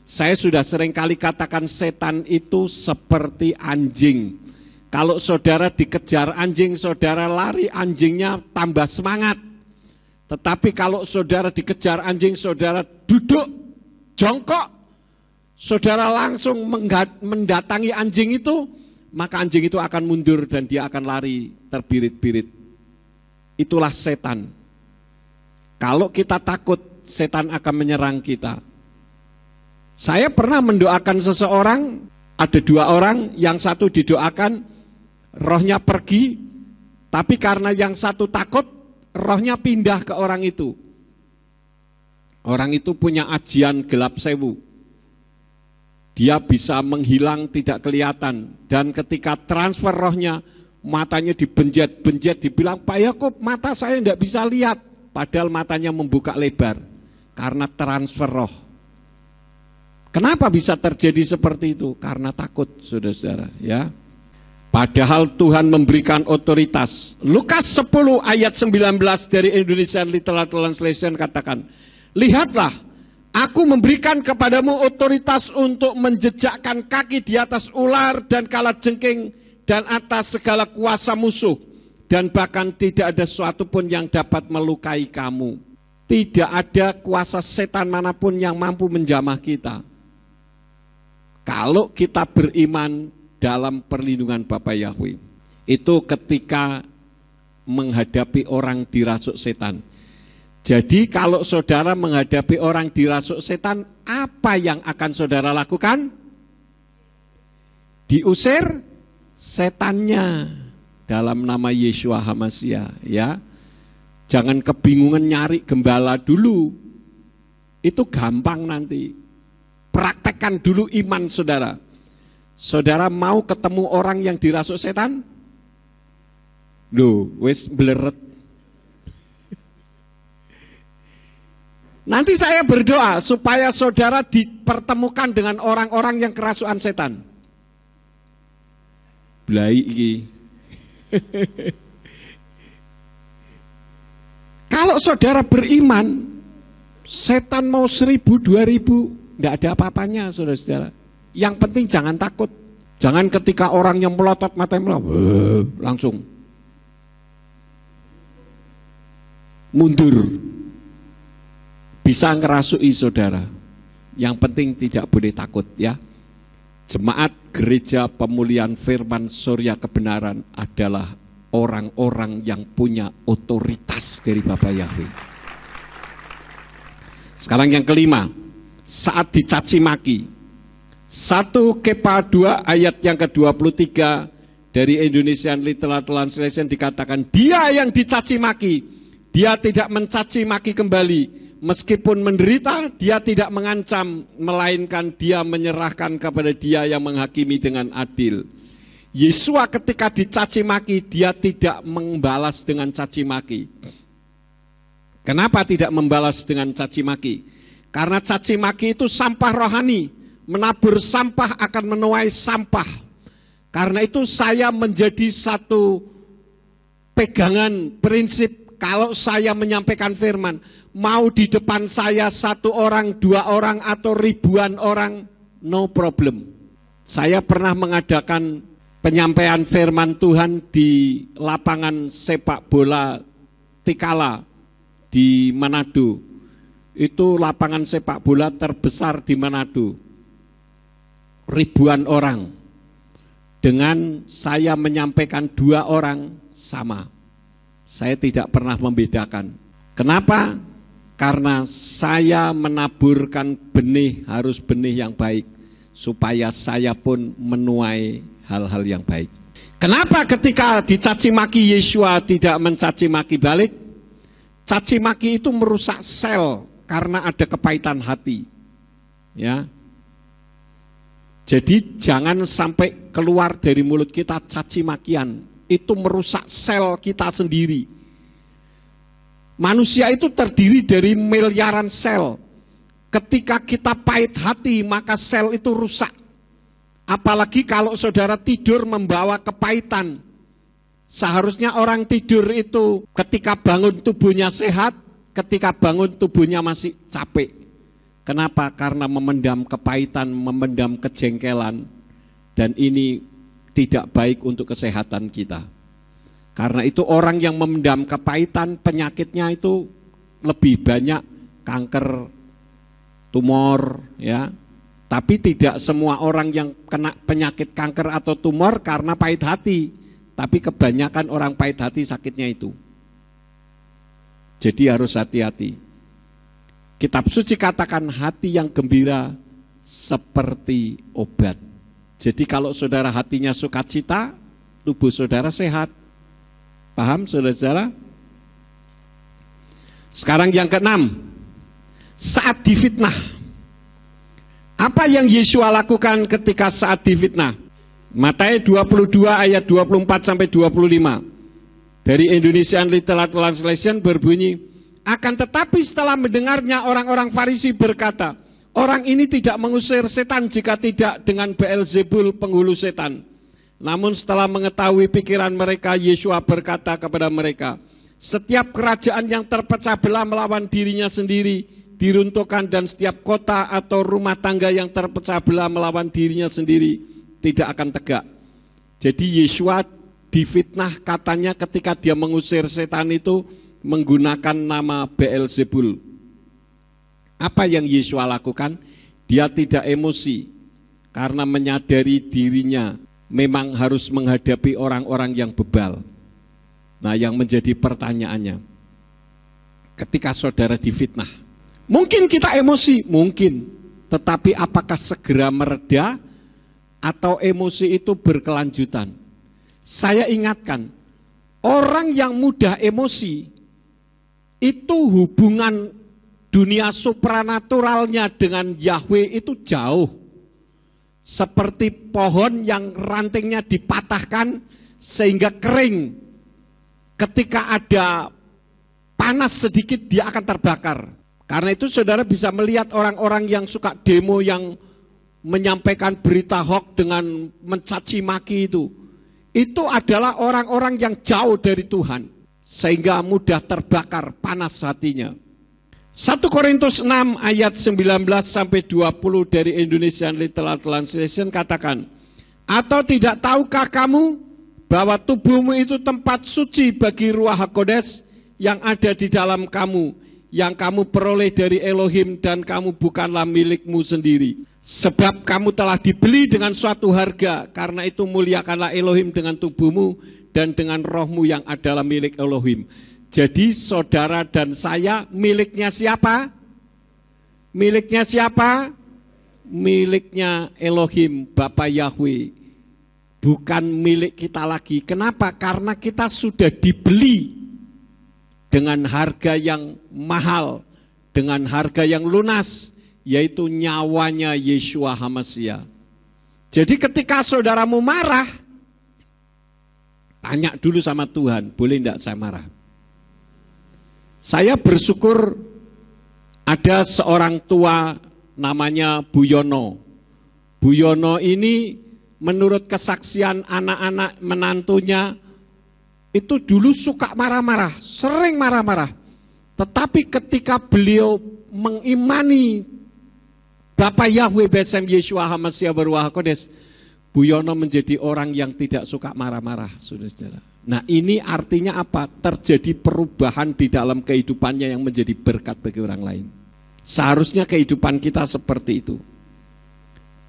Saya sudah sering kali katakan setan itu seperti anjing. Kalau saudara dikejar anjing, saudara lari, anjingnya tambah semangat. Tetapi kalau saudara dikejar anjing, saudara duduk, jongkok, saudara langsung mendatangi anjing itu, maka anjing itu akan mundur dan dia akan lari terbirit-birit. Itulah setan. Kalau kita takut, setan akan menyerang kita. Saya pernah mendoakan seseorang, ada 2 orang, yang satu didoakan, rohnya pergi, tapi karena yang satu takut, rohnya pindah ke orang itu. Orang itu punya ajian gelap sewu. Dia bisa menghilang, tidak kelihatan. Dan ketika transfer rohnya, matanya dibenjet-benjet, dibilang, Pak Yakub, mata saya tidak bisa lihat. Padahal matanya membuka lebar. Karena transfer roh. Kenapa bisa terjadi seperti itu? Karena takut, saudara-saudara. Ya. Padahal Tuhan memberikan otoritas. Lukas 10 ayat 19 dari Indonesian Literal Translation katakan, lihatlah, aku memberikan kepadamu otoritas untuk menjejakkan kaki di atas ular dan kalajengking dan atas segala kuasa musuh. Dan bahkan tidak ada sesuatu pun yang dapat melukai kamu. Tidak ada kuasa setan manapun yang mampu menjamah kita. Kalau kita beriman dalam perlindungan Bapa Yahweh. Itu ketika menghadapi orang dirasuk setan. Jadi kalau saudara menghadapi orang dirasuk setan, apa yang akan saudara lakukan? Diusir setannya dalam nama Yeshua HaMashiach, ya. Jangan kebingungan nyari gembala dulu. Itu gampang nanti. Praktekkan dulu iman saudara. Saudara mau ketemu orang yang dirasuk setan? Loh, wis bleret. Nanti saya berdoa supaya saudara dipertemukan dengan orang-orang yang kerasukan setan. Blai iki. Kalau saudara beriman, setan mau 1000, 2000, enggak ada apa-apanya saudara-saudara. Yang penting jangan takut. Jangan ketika orang yang melotot matanya langsung mundur. Bisa ngerasui saudara. Yang penting tidak boleh takut ya. Jemaat Gereja Pemulihan Firman Surya Kebenaran adalah orang-orang yang punya otoritas dari Bapa Yahweh. Sekarang yang kelima, saat dicaci maki. 1 Kepa 2 ayat yang ke-23 dari Indonesian Literal Translation dikatakan, dia yang dicaci maki, dia tidak mencaci maki kembali. Meskipun menderita, dia tidak mengancam, melainkan dia menyerahkan kepada dia yang menghakimi dengan adil. Yesua ketika dicaci maki, dia tidak membalas dengan caci maki. Kenapa tidak membalas dengan caci maki? Karena caci maki itu sampah rohani. Menabur sampah akan menuai sampah. Karena itu saya menjadi satu pegangan prinsip, kalau saya menyampaikan firman, mau di depan saya 1 orang, 2 orang, atau ribuan orang, no problem. Saya pernah mengadakan penyampaian firman Tuhan di lapangan sepak bola Tikala di Manado. Itu lapangan sepak bola terbesar di Manado. Ribuan orang. Dengan saya menyampaikan 2 orang sama. Saya tidak pernah membedakan. Kenapa? Karena saya menaburkan benih, harus benih yang baik, supaya saya pun menuai hal-hal yang baik. Kenapa ketika dicaci maki Yesua tidak mencaci maki balik? Caci maki itu merusak sel karena ada kepahitan hati. Ya. Jadi jangan sampai keluar dari mulut kita caci makian. Itu merusak sel kita sendiri. Manusia itu terdiri dari miliaran sel. Ketika kita pahit hati, maka sel itu rusak. Apalagi kalau saudara tidur membawa kepahitan. Seharusnya orang tidur itu ketika bangun tubuhnya sehat, ketika bangun tubuhnya masih capek. Kenapa? Karena memendam kepahitan, memendam kejengkelan. Dan ini tidak baik untuk kesehatan kita. Karena itu orang yang memendam kepahitan, penyakitnya itu lebih banyak kanker, tumor, ya. Tapi tidak semua orang yang kena penyakit kanker atau tumor karena pahit hati. Tapi kebanyakan orang pahit hati sakitnya itu. Jadi harus hati-hati. Kitab suci katakan hati yang gembira seperti obat. Jadi kalau saudara hatinya sukacita, tubuh saudara sehat. Paham saudara-saudara? Sekarang yang keenam, saat difitnah. Apa yang Yesua lakukan ketika saat difitnah? Matius 22 ayat 24 sampai 25. Dari Indonesian Literal Translation berbunyi, akan tetapi setelah mendengarnya orang-orang Farisi berkata, orang ini tidak mengusir setan jika tidak dengan Beelzebul penghulu setan. Namun setelah mengetahui pikiran mereka, Yesua berkata kepada mereka, setiap kerajaan yang terpecah belah melawan dirinya sendiri diruntuhkan, dan setiap kota atau rumah tangga yang terpecah belah melawan dirinya sendiri tidak akan tegak. Jadi Yesua difitnah katanya ketika dia mengusir setan itu menggunakan nama Beelzebul. Apa yang Yesua lakukan? Dia tidak emosi karena menyadari dirinya memang harus menghadapi orang-orang yang bebal. Nah, yang menjadi pertanyaannya, ketika saudara difitnah, mungkin kita emosi, mungkin, tetapi apakah segera mereda atau emosi itu berkelanjutan? Saya ingatkan, orang yang mudah emosi itu hubungan dunia supranaturalnya dengan Yahweh itu jauh. Seperti pohon yang rantingnya dipatahkan sehingga kering. Ketika ada panas sedikit dia akan terbakar. Karena itu saudara bisa melihat orang-orang yang suka demo, yang menyampaikan berita hoax dengan mencaci maki itu. Itu adalah orang-orang yang jauh dari Tuhan. Sehingga mudah terbakar, panas hatinya. 1 Korintus 6 ayat 19 sampai 20 dari Indonesian Literal Translation katakan, atau tidak tahukah kamu bahwa tubuhmu itu tempat suci bagi Ruach HaKodes yang ada di dalam kamu, yang kamu peroleh dari Elohim, dan kamu bukanlah milikmu sendiri. Sebab kamu telah dibeli dengan suatu harga, karena itu muliakanlah Elohim dengan tubuhmu dan dengan rohmu yang adalah milik Elohim. Jadi saudara dan saya miliknya siapa? Miliknya siapa? Miliknya Elohim, Bapa Yahweh. Bukan milik kita lagi. Kenapa? Karena kita sudah dibeli dengan harga yang mahal, dengan harga yang lunas, yaitu nyawanya Yeshua HaMashiach. Jadi ketika saudaramu marah, tanya dulu sama Tuhan, boleh enggak saya marah? Saya bersyukur ada seorang tua namanya Bu Yono. Bu Yono ini menurut kesaksian anak-anak menantunya, itu dulu suka marah-marah, sering marah-marah. Tetapi ketika beliau mengimani Bapak Yahweh Besem Yeshua HaMashiach Baruach HaKodesh, Bu Yono menjadi orang yang tidak suka marah-marah, saudara-saudara. Nah, ini artinya apa? Terjadi perubahan di dalam kehidupannya yang menjadi berkat bagi orang lain. Seharusnya kehidupan kita seperti itu.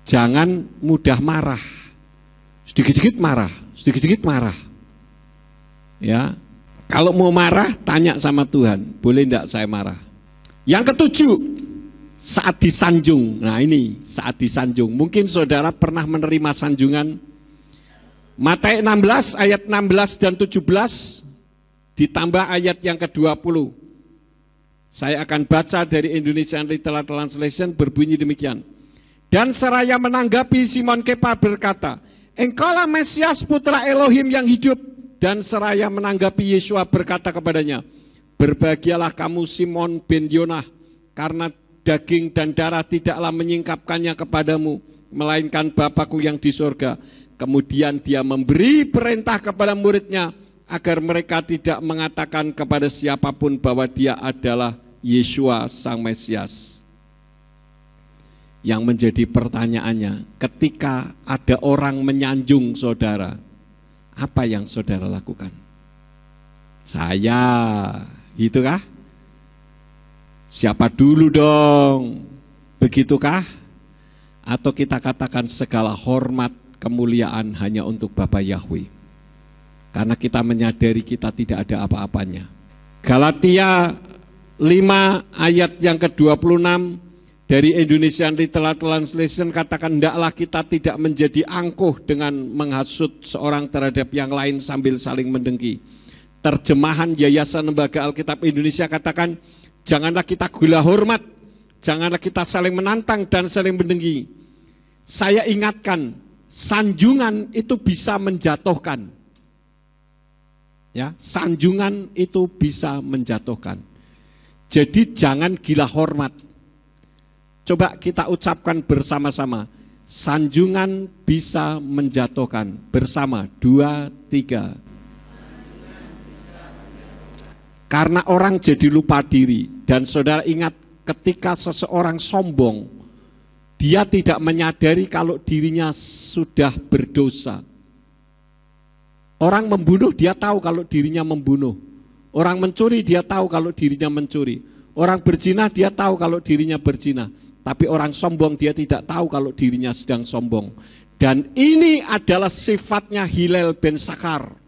Jangan mudah marah. Sedikit-sedikit marah, sedikit-sedikit marah. Ya. Kalau mau marah, tanya sama Tuhan, boleh enggak saya marah? Yang ketujuh, saat disanjung. Nah, ini saat disanjung. Mungkin saudara pernah menerima sanjungan. Matius 16 ayat 16 dan 17 ditambah ayat yang ke-20. Saya akan baca dari Indonesian Literal Translation, berbunyi demikian. Dan seraya menanggapi, Simon Kepa berkata, Engkaulah Mesias putra Elohim yang hidup. Dan seraya menanggapi, Yeshua berkata kepadanya, berbahagialah kamu Simon bin Yonah, karena daging dan darah tidaklah menyingkapkannya kepadamu, melainkan Bapakku yang di surga. Kemudian dia memberi perintah kepada muridnya, agar mereka tidak mengatakan kepada siapapun bahwa dia adalah Yeshua Sang Mesias. Yang menjadi pertanyaannya, ketika ada orang menyanjung saudara, apa yang saudara lakukan? Saya, gitukah? Siapa dulu dong? Begitukah? Atau kita katakan segala hormat, kemuliaan hanya untuk Bapa Yahweh? Karena kita menyadari kita tidak ada apa-apanya. Galatia 5 ayat yang ke-26 dari Indonesian Literal Translation katakan, hendaklah kita tidak menjadi angkuh dengan menghasut seorang terhadap yang lain sambil saling mendengki. Terjemahan Yayasan Lembaga Alkitab Indonesia katakan, janganlah kita gula hormat, janganlah kita saling menantang dan saling mendengki. Saya ingatkan, sanjungan itu bisa menjatuhkan. Ya, sanjungan itu bisa menjatuhkan. Jadi jangan gila hormat. Coba kita ucapkan bersama-sama, sanjungan bisa menjatuhkan. Bersama, 2, 3. Karena orang jadi lupa diri. Dan saudara ingat, ketika seseorang sombong, dia tidak menyadari kalau dirinya sudah berdosa. Orang membunuh, dia tahu kalau dirinya membunuh. Orang mencuri, dia tahu kalau dirinya mencuri. Orang berzina, dia tahu kalau dirinya berzina. Tapi orang sombong, dia tidak tahu kalau dirinya sedang sombong. Dan ini adalah sifatnya Hillel bin Sakar.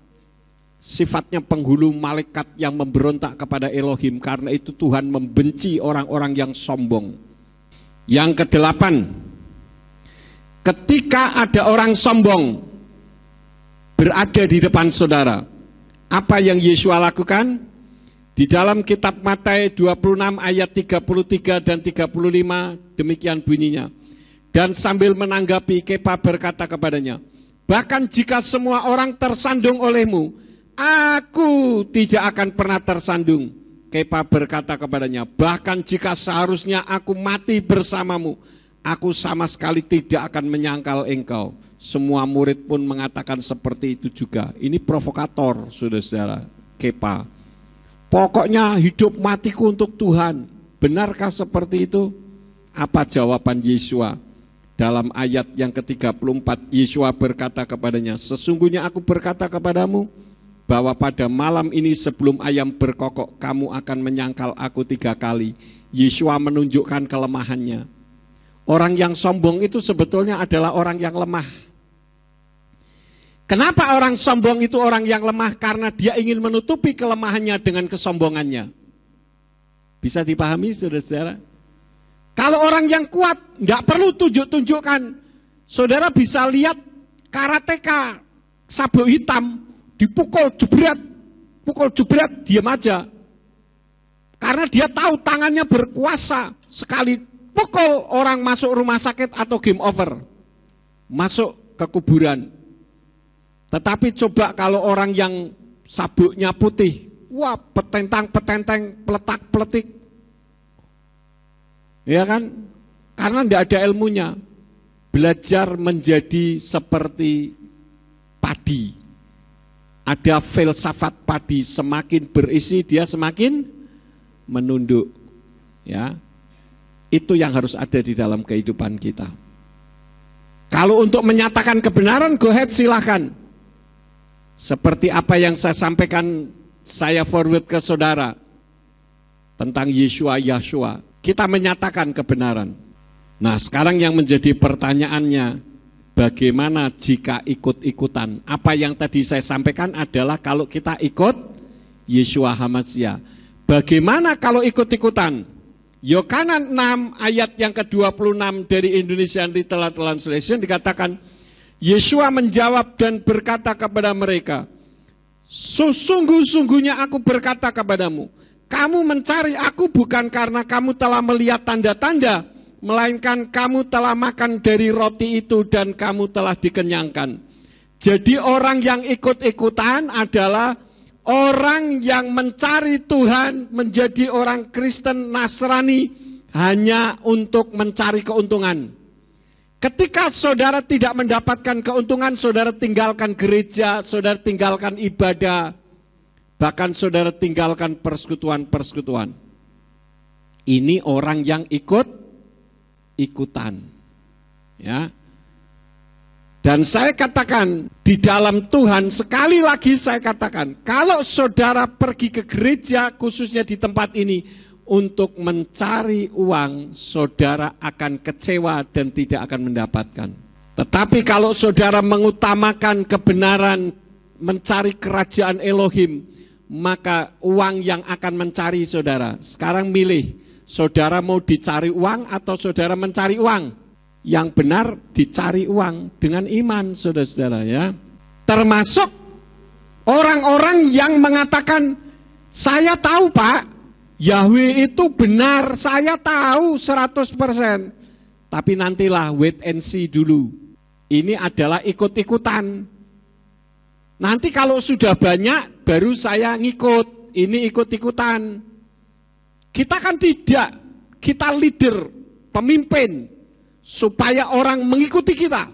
Sifatnya penghulu malaikat yang memberontak kepada Elohim. Karena itu Tuhan membenci orang-orang yang sombong. Yang ke-8, ketika ada orang sombong berada di depan saudara, apa yang Yeshua lakukan? Di dalam kitab Matius 26 ayat 33 dan 35 demikian bunyinya. Dan sambil menanggapi, Kepa berkata kepadanya, bahkan jika semua orang tersandung olehmu, aku tidak akan pernah tersandung. Kepa berkata kepadanya, bahkan jika seharusnya aku mati bersamamu, aku sama sekali tidak akan menyangkal engkau. Semua murid pun mengatakan seperti itu juga. Ini provokator, saudara-saudara, Kepa. Pokoknya hidup matiku untuk Tuhan. Benarkah seperti itu? Apa jawaban Yeshua? Dalam ayat yang ke-34, Yeshua berkata kepadanya, sesungguhnya aku berkata kepadamu, bahwa pada malam ini sebelum ayam berkokok, kamu akan menyangkal aku 3 kali. Yeshua menunjukkan kelemahannya. Orang yang sombong itu sebetulnya adalah orang yang lemah. Kenapa orang sombong itu orang yang lemah? Karena dia ingin menutupi kelemahannya dengan kesombongannya. Bisa dipahami, saudara-saudara? Kalau orang yang kuat, nggak perlu tunjuk-tunjukkan. Saudara bisa lihat karateka sabuk hitam, dipukul jebret, diam aja. Karena dia tahu tangannya berkuasa. Sekali pukul orang masuk rumah sakit atau game over. Masuk ke kuburan. Tetapi coba kalau orang yang sabuknya putih, wah petentang-petenteng, peletak-peletik. Ya kan? Karena tidak ada ilmunya. belajar menjadi seperti padi. Ada filsafat padi, semakin berisi dia semakin menunduk. Ya, itu yang harus ada di dalam kehidupan kita. Kalau untuk menyatakan kebenaran, go ahead, silahkan. Seperti apa yang saya sampaikan, saya forward ke saudara tentang Yeshua. Kita menyatakan kebenaran. Nah, sekarang yang menjadi pertanyaannya, bagaimana jika ikut-ikutan? Apa yang tadi saya sampaikan adalah kalau kita ikut Yeshua HaMashiach. Bagaimana kalau ikut-ikutan? Yohanes 6 ayat yang ke-26 dari Indonesian Literal Translation dikatakan, Yeshua menjawab dan berkata kepada mereka, sesungguh-sungguhnya aku berkata kepadamu, kamu mencari aku bukan karena kamu telah melihat tanda-tanda, melainkan kamu telah makan dari roti itu dan kamu telah dikenyangkan. Jadi orang yang ikut-ikutan adalah orang yang mencari Tuhan, menjadi orang Kristen Nasrani hanya untuk mencari keuntungan. Ketika saudara tidak mendapatkan keuntungan, saudara tinggalkan gereja, saudara tinggalkan ibadah, bahkan saudara tinggalkan persekutuan-persekutuan. Ini orang yang ikut-ikutan. Ya. Dan saya katakan di dalam Tuhan, sekali lagi saya katakan, kalau saudara pergi ke gereja, khususnya di tempat ini, untuk mencari uang, saudara akan kecewa dan tidak akan mendapatkan. Tetapi kalau saudara mengutamakan kebenaran, mencari kerajaan Elohim, maka uang yang akan mencari saudara. Sekarang milih, saudara mau dicari uang atau saudara mencari uang? Yang benar dicari uang dengan iman, saudara-saudara, ya. Termasuk orang-orang yang mengatakan, saya tahu Pak, Yahweh itu benar, saya tahu 100%. Tapi nantilah wait and see dulu. Ini adalah ikut-ikutan. Nanti kalau sudah banyak, baru saya ngikut. Ini ikut-ikutan. Kita kan tidak, kita leader, pemimpin, supaya orang mengikuti kita.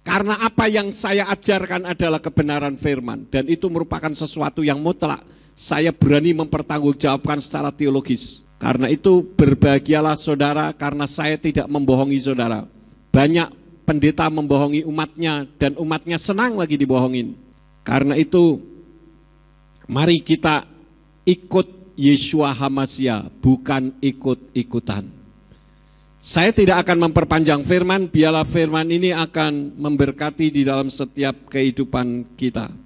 Karena apa yang saya ajarkan adalah kebenaran firman. Dan itu merupakan sesuatu yang mutlak. Saya berani mempertanggungjawabkan secara teologis. Karena itu berbahagialah saudara, karena saya tidak membohongi saudara. Banyak pendeta membohongi umatnya, dan umatnya senang lagi dibohongin. Karena itu, mari kita ikut Yeshua HaMashiach, bukan ikut-ikutan. Saya tidak akan memperpanjang firman, biarlah firman ini akan memberkati di dalam setiap kehidupan kita.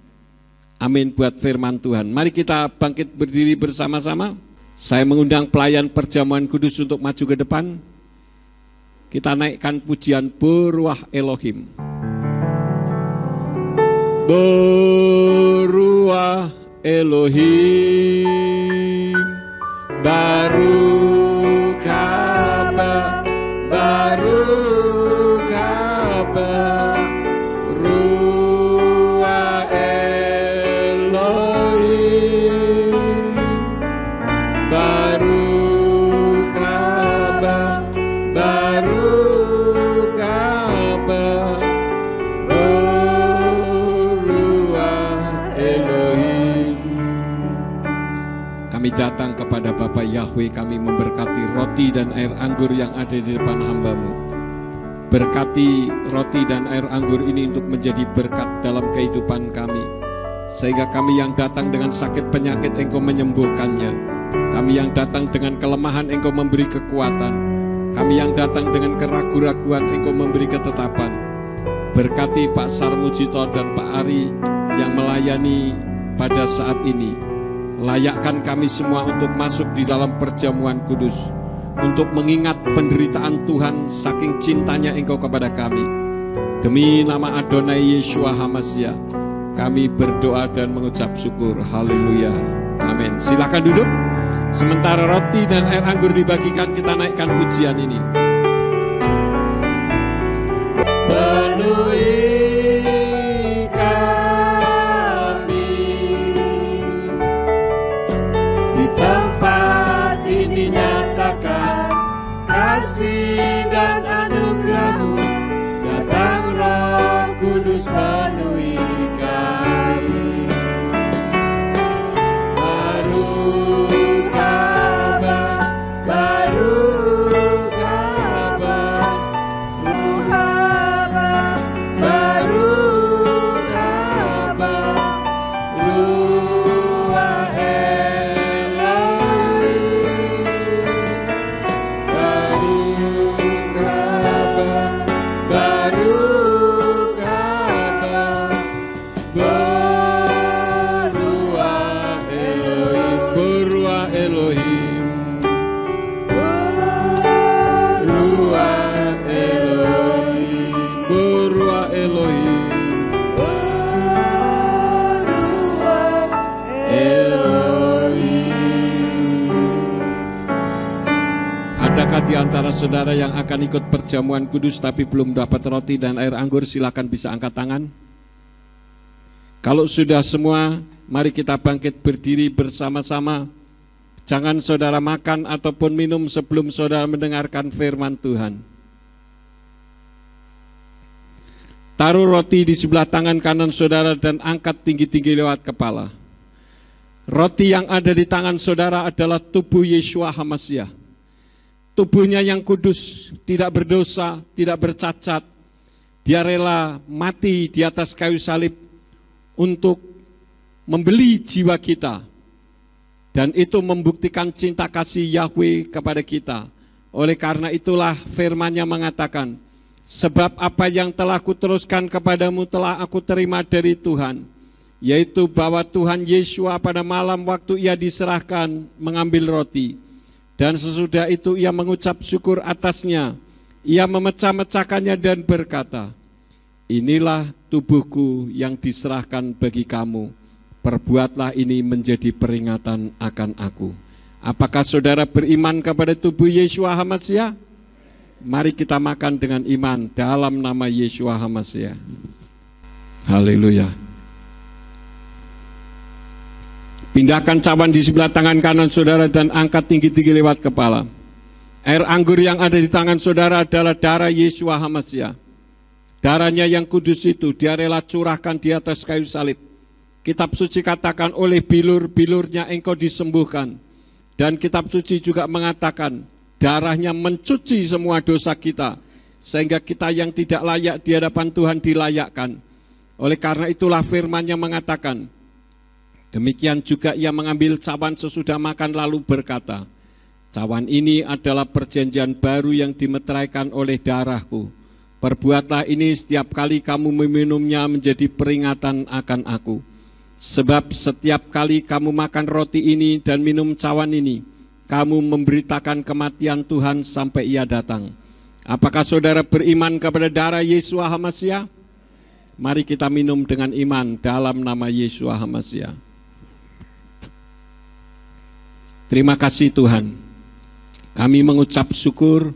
Amin buat firman Tuhan. Mari kita bangkit berdiri bersama-sama. Saya mengundang pelayan perjamuan kudus untuk maju ke depan. Kita naikkan pujian Beruah Elohim. Beruah Elohim, baru kabar, baru kabar. Datang kepada Bapa Yahweh, kami memberkati roti dan air anggur yang ada di depan hamba-Mu. Berkati roti dan air anggur ini untuk menjadi berkat dalam kehidupan kami, sehingga kami yang datang dengan sakit penyakit Engkau menyembuhkannya, kami yang datang dengan kelemahan Engkau memberi kekuatan, kami yang datang dengan keraguan-raguan Engkau memberi ketetapan. Berkati Pak Sarmujito dan Pak Ari yang melayani pada saat ini. Layakkan kami semua untuk masuk di dalam perjamuan kudus, untuk mengingat penderitaan Tuhan saking cintanya Engkau kepada kami. Demi nama Adonai Yeshua HaMashiach, kami berdoa dan mengucap syukur. Haleluya. Amin. Silakan duduk. Sementara roti dan air anggur dibagikan, kita naikkan pujian ini. Penuhi kasih dan anugerah-Mu Adakah di antara saudara yang akan ikut perjamuan kudus tapi belum dapat roti dan air anggur? Silakan bisa angkat tangan. Kalau sudah semua, mari kita bangkit berdiri bersama-sama. Jangan saudara makan ataupun minum sebelum saudara mendengarkan firman Tuhan. Taruh roti di sebelah tangan kanan saudara dan angkat tinggi-tinggi lewat kepala. Roti yang ada di tangan saudara adalah tubuh Yeshua HaMashiach. Tubuhnya yang kudus, tidak berdosa, tidak bercacat. Dia rela mati di atas kayu salib untuk membeli jiwa kita. Dan itu membuktikan cinta kasih Yahweh kepada kita. Oleh karena itulah firman-Nya mengatakan, sebab apa yang telah kuteruskan kepadamu telah aku terima dari Tuhan, yaitu bahwa Tuhan Yeshua pada malam waktu ia diserahkan mengambil roti. Dan sesudah itu ia mengucap syukur atasnya. Ia memecah-mecahkannya dan berkata, inilah tubuhku yang diserahkan bagi kamu. Perbuatlah ini menjadi peringatan akan aku. Apakah saudara beriman kepada tubuh Yeshua HaMashiach? Mari kita makan dengan iman dalam nama Yeshua HaMashiach. Haleluya. Pindahkan cawan di sebelah tangan kanan saudara dan angkat tinggi-tinggi lewat kepala. Air anggur yang ada di tangan saudara adalah darah Yeshua HaMashiach. Darahnya yang kudus itu dia rela curahkan di atas kayu salib. Kitab suci katakan oleh bilur-bilurnya engkau disembuhkan. Dan kitab suci juga mengatakan darahnya mencuci semua dosa kita. Sehingga kita yang tidak layak di hadapan Tuhan dilayakkan. Oleh karena itulah firman-Nya mengatakan, demikian juga ia mengambil cawan sesudah makan lalu berkata, cawan ini adalah perjanjian baru yang dimeteraikan oleh darahku. Perbuatlah ini setiap kali kamu meminumnya menjadi peringatan akan aku. Sebab setiap kali kamu makan roti ini dan minum cawan ini, kamu memberitakan kematian Tuhan sampai ia datang. Apakah saudara beriman kepada darah Yeshua HaMashiach? Mari kita minum dengan iman dalam nama Yeshua HaMashiach. Terima kasih Tuhan, kami mengucap syukur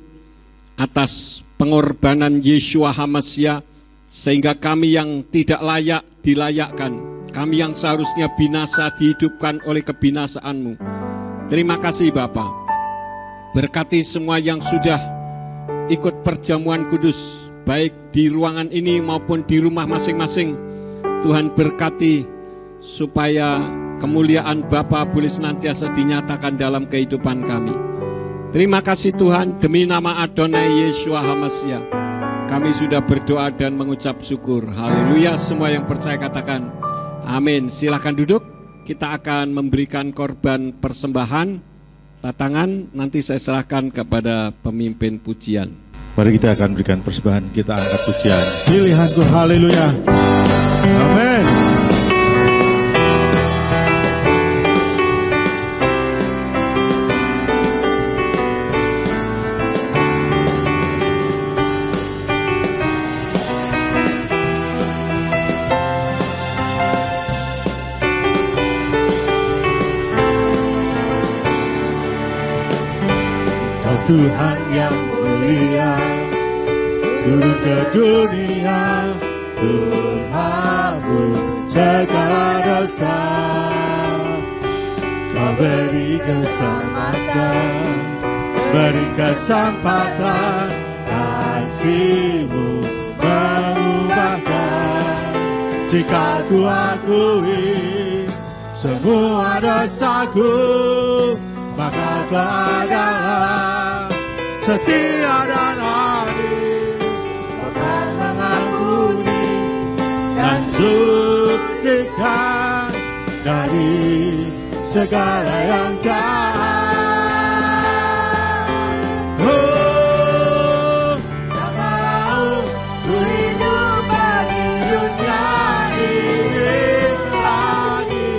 atas pengorbanan Yeshua HaMashiach, sehingga kami yang tidak layak dilayakkan, kami yang seharusnya binasa dihidupkan oleh kebinasaan-Mu. Terima kasih Bapa. Berkati semua yang sudah ikut perjamuan kudus, baik di ruangan ini maupun di rumah masing-masing. Tuhan berkati supaya kemuliaan Bapa boleh senantiasa dinyatakan dalam kehidupan kami. Terima kasih Tuhan, demi nama Adonai Yeshua HaMashiach, kami sudah berdoa dan mengucap syukur. Haleluya, semua yang percaya katakan amin. Silakan duduk, kita akan memberikan korban persembahan. Tatangan nanti saya serahkan kepada pemimpin pujian. Mari kita akan berikan persembahan, kita angkat pujian. Pilihanku, haleluya. Amin. Tuhan yang mulia, turun ke dunia, menghapus segala dosa. Kau beri keselamatan, beri kesempatan, kasih-Mu mengubahkan. Jika ku akui semua dosaku, maka Kau adalah setia dan adil. Kau akan mengampuni dan sucikan dari segala yang jahat. Oh, tak mau ku hidup bagi dunia ini lagi.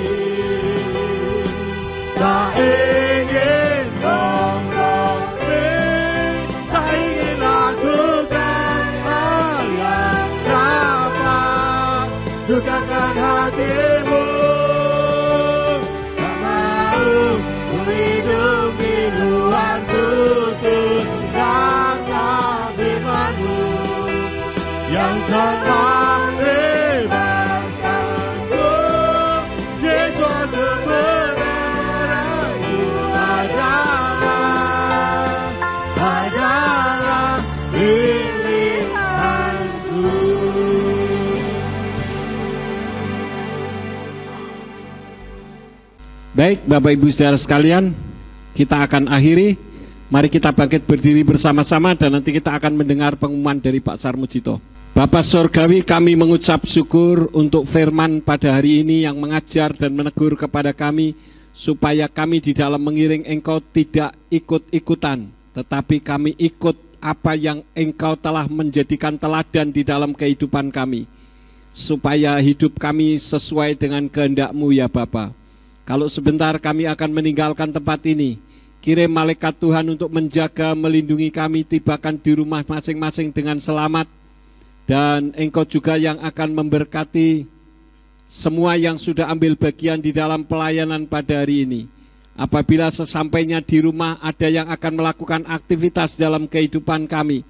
Tak ingin dukakan hatimu, tak mau ku Baik, Bapak Ibu Saudara sekalian, kita akan akhiri. Mari kita bangkit berdiri bersama-sama dan nanti kita akan mendengar pengumuman dari Pak Sarmujito. Bapak Sorgawi, kami mengucap syukur untuk firman pada hari ini yang mengajar dan menegur kepada kami, supaya kami di dalam mengiring Engkau tidak ikut-ikutan, tetapi kami ikut apa yang Engkau telah menjadikan teladan di dalam kehidupan kami, supaya hidup kami sesuai dengan kehendak-Mu ya Bapa. Kalau sebentar kami akan meninggalkan tempat ini, kirim malaikat Tuhan untuk menjaga, melindungi kami, tibakan di rumah masing-masing dengan selamat. Dan Engkau juga yang akan memberkati semua yang sudah ambil bagian di dalam pelayanan pada hari ini. Apabila sesampainya di rumah ada yang akan melakukan aktivitas dalam kehidupan kami,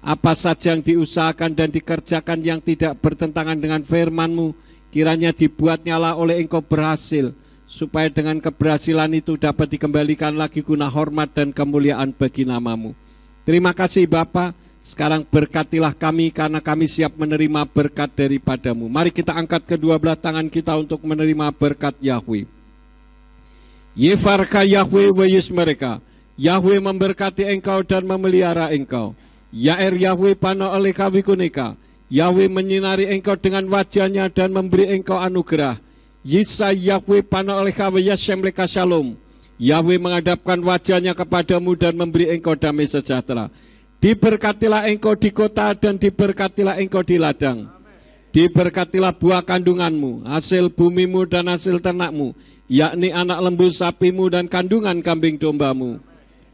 apa saja yang diusahakan dan dikerjakan yang tidak bertentangan dengan firman-Mu, kiranya dibuatnyalah oleh Engkau berhasil, supaya dengan keberhasilan itu dapat dikembalikan lagi guna hormat dan kemuliaan bagi nama-Mu. Terima kasih Bapa. Sekarang berkatilah kami karena kami siap menerima berkat daripada-Mu. Mari kita angkat kedua belah tangan kita untuk menerima berkat Yahweh. Yefarka Yahweh wa yismereka. Yahweh memberkati engkau dan memelihara engkau. Yair Yahweh pano oleka wikuneka. Yahweh menyinari engkau dengan wajahnya dan memberi engkau anugerah. Yisa Yahweh pano oleka wa yashem leka shalom. Yahweh menghadapkan wajahnya kepadamu dan memberi engkau damai sejahtera. Diberkatilah engkau di kota dan diberkatilah engkau di ladang. Diberkatilah buah kandunganmu, hasil bumimu dan hasil ternakmu, yakni anak lembu sapimu dan kandungan kambing dombamu.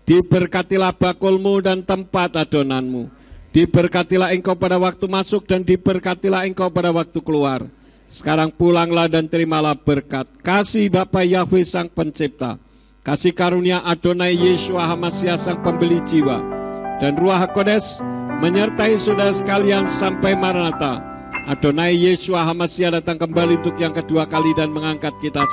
Diberkatilah bakulmu dan tempat adonanmu. Diberkatilah engkau pada waktu masuk dan diberkatilah engkau pada waktu keluar. Sekarang pulanglah dan terimalah berkat. Kasih Bapa Yahweh Sang Pencipta, kasih karunia Adonai Yeshua HaMashiach Sang Pembeli jiwa, dan Ruach HaKodes menyertai saudara sekalian sampai Maranatha. Adonai Yeshua HaMashiach datang kembali untuk yang kedua kali dan mengangkat kita.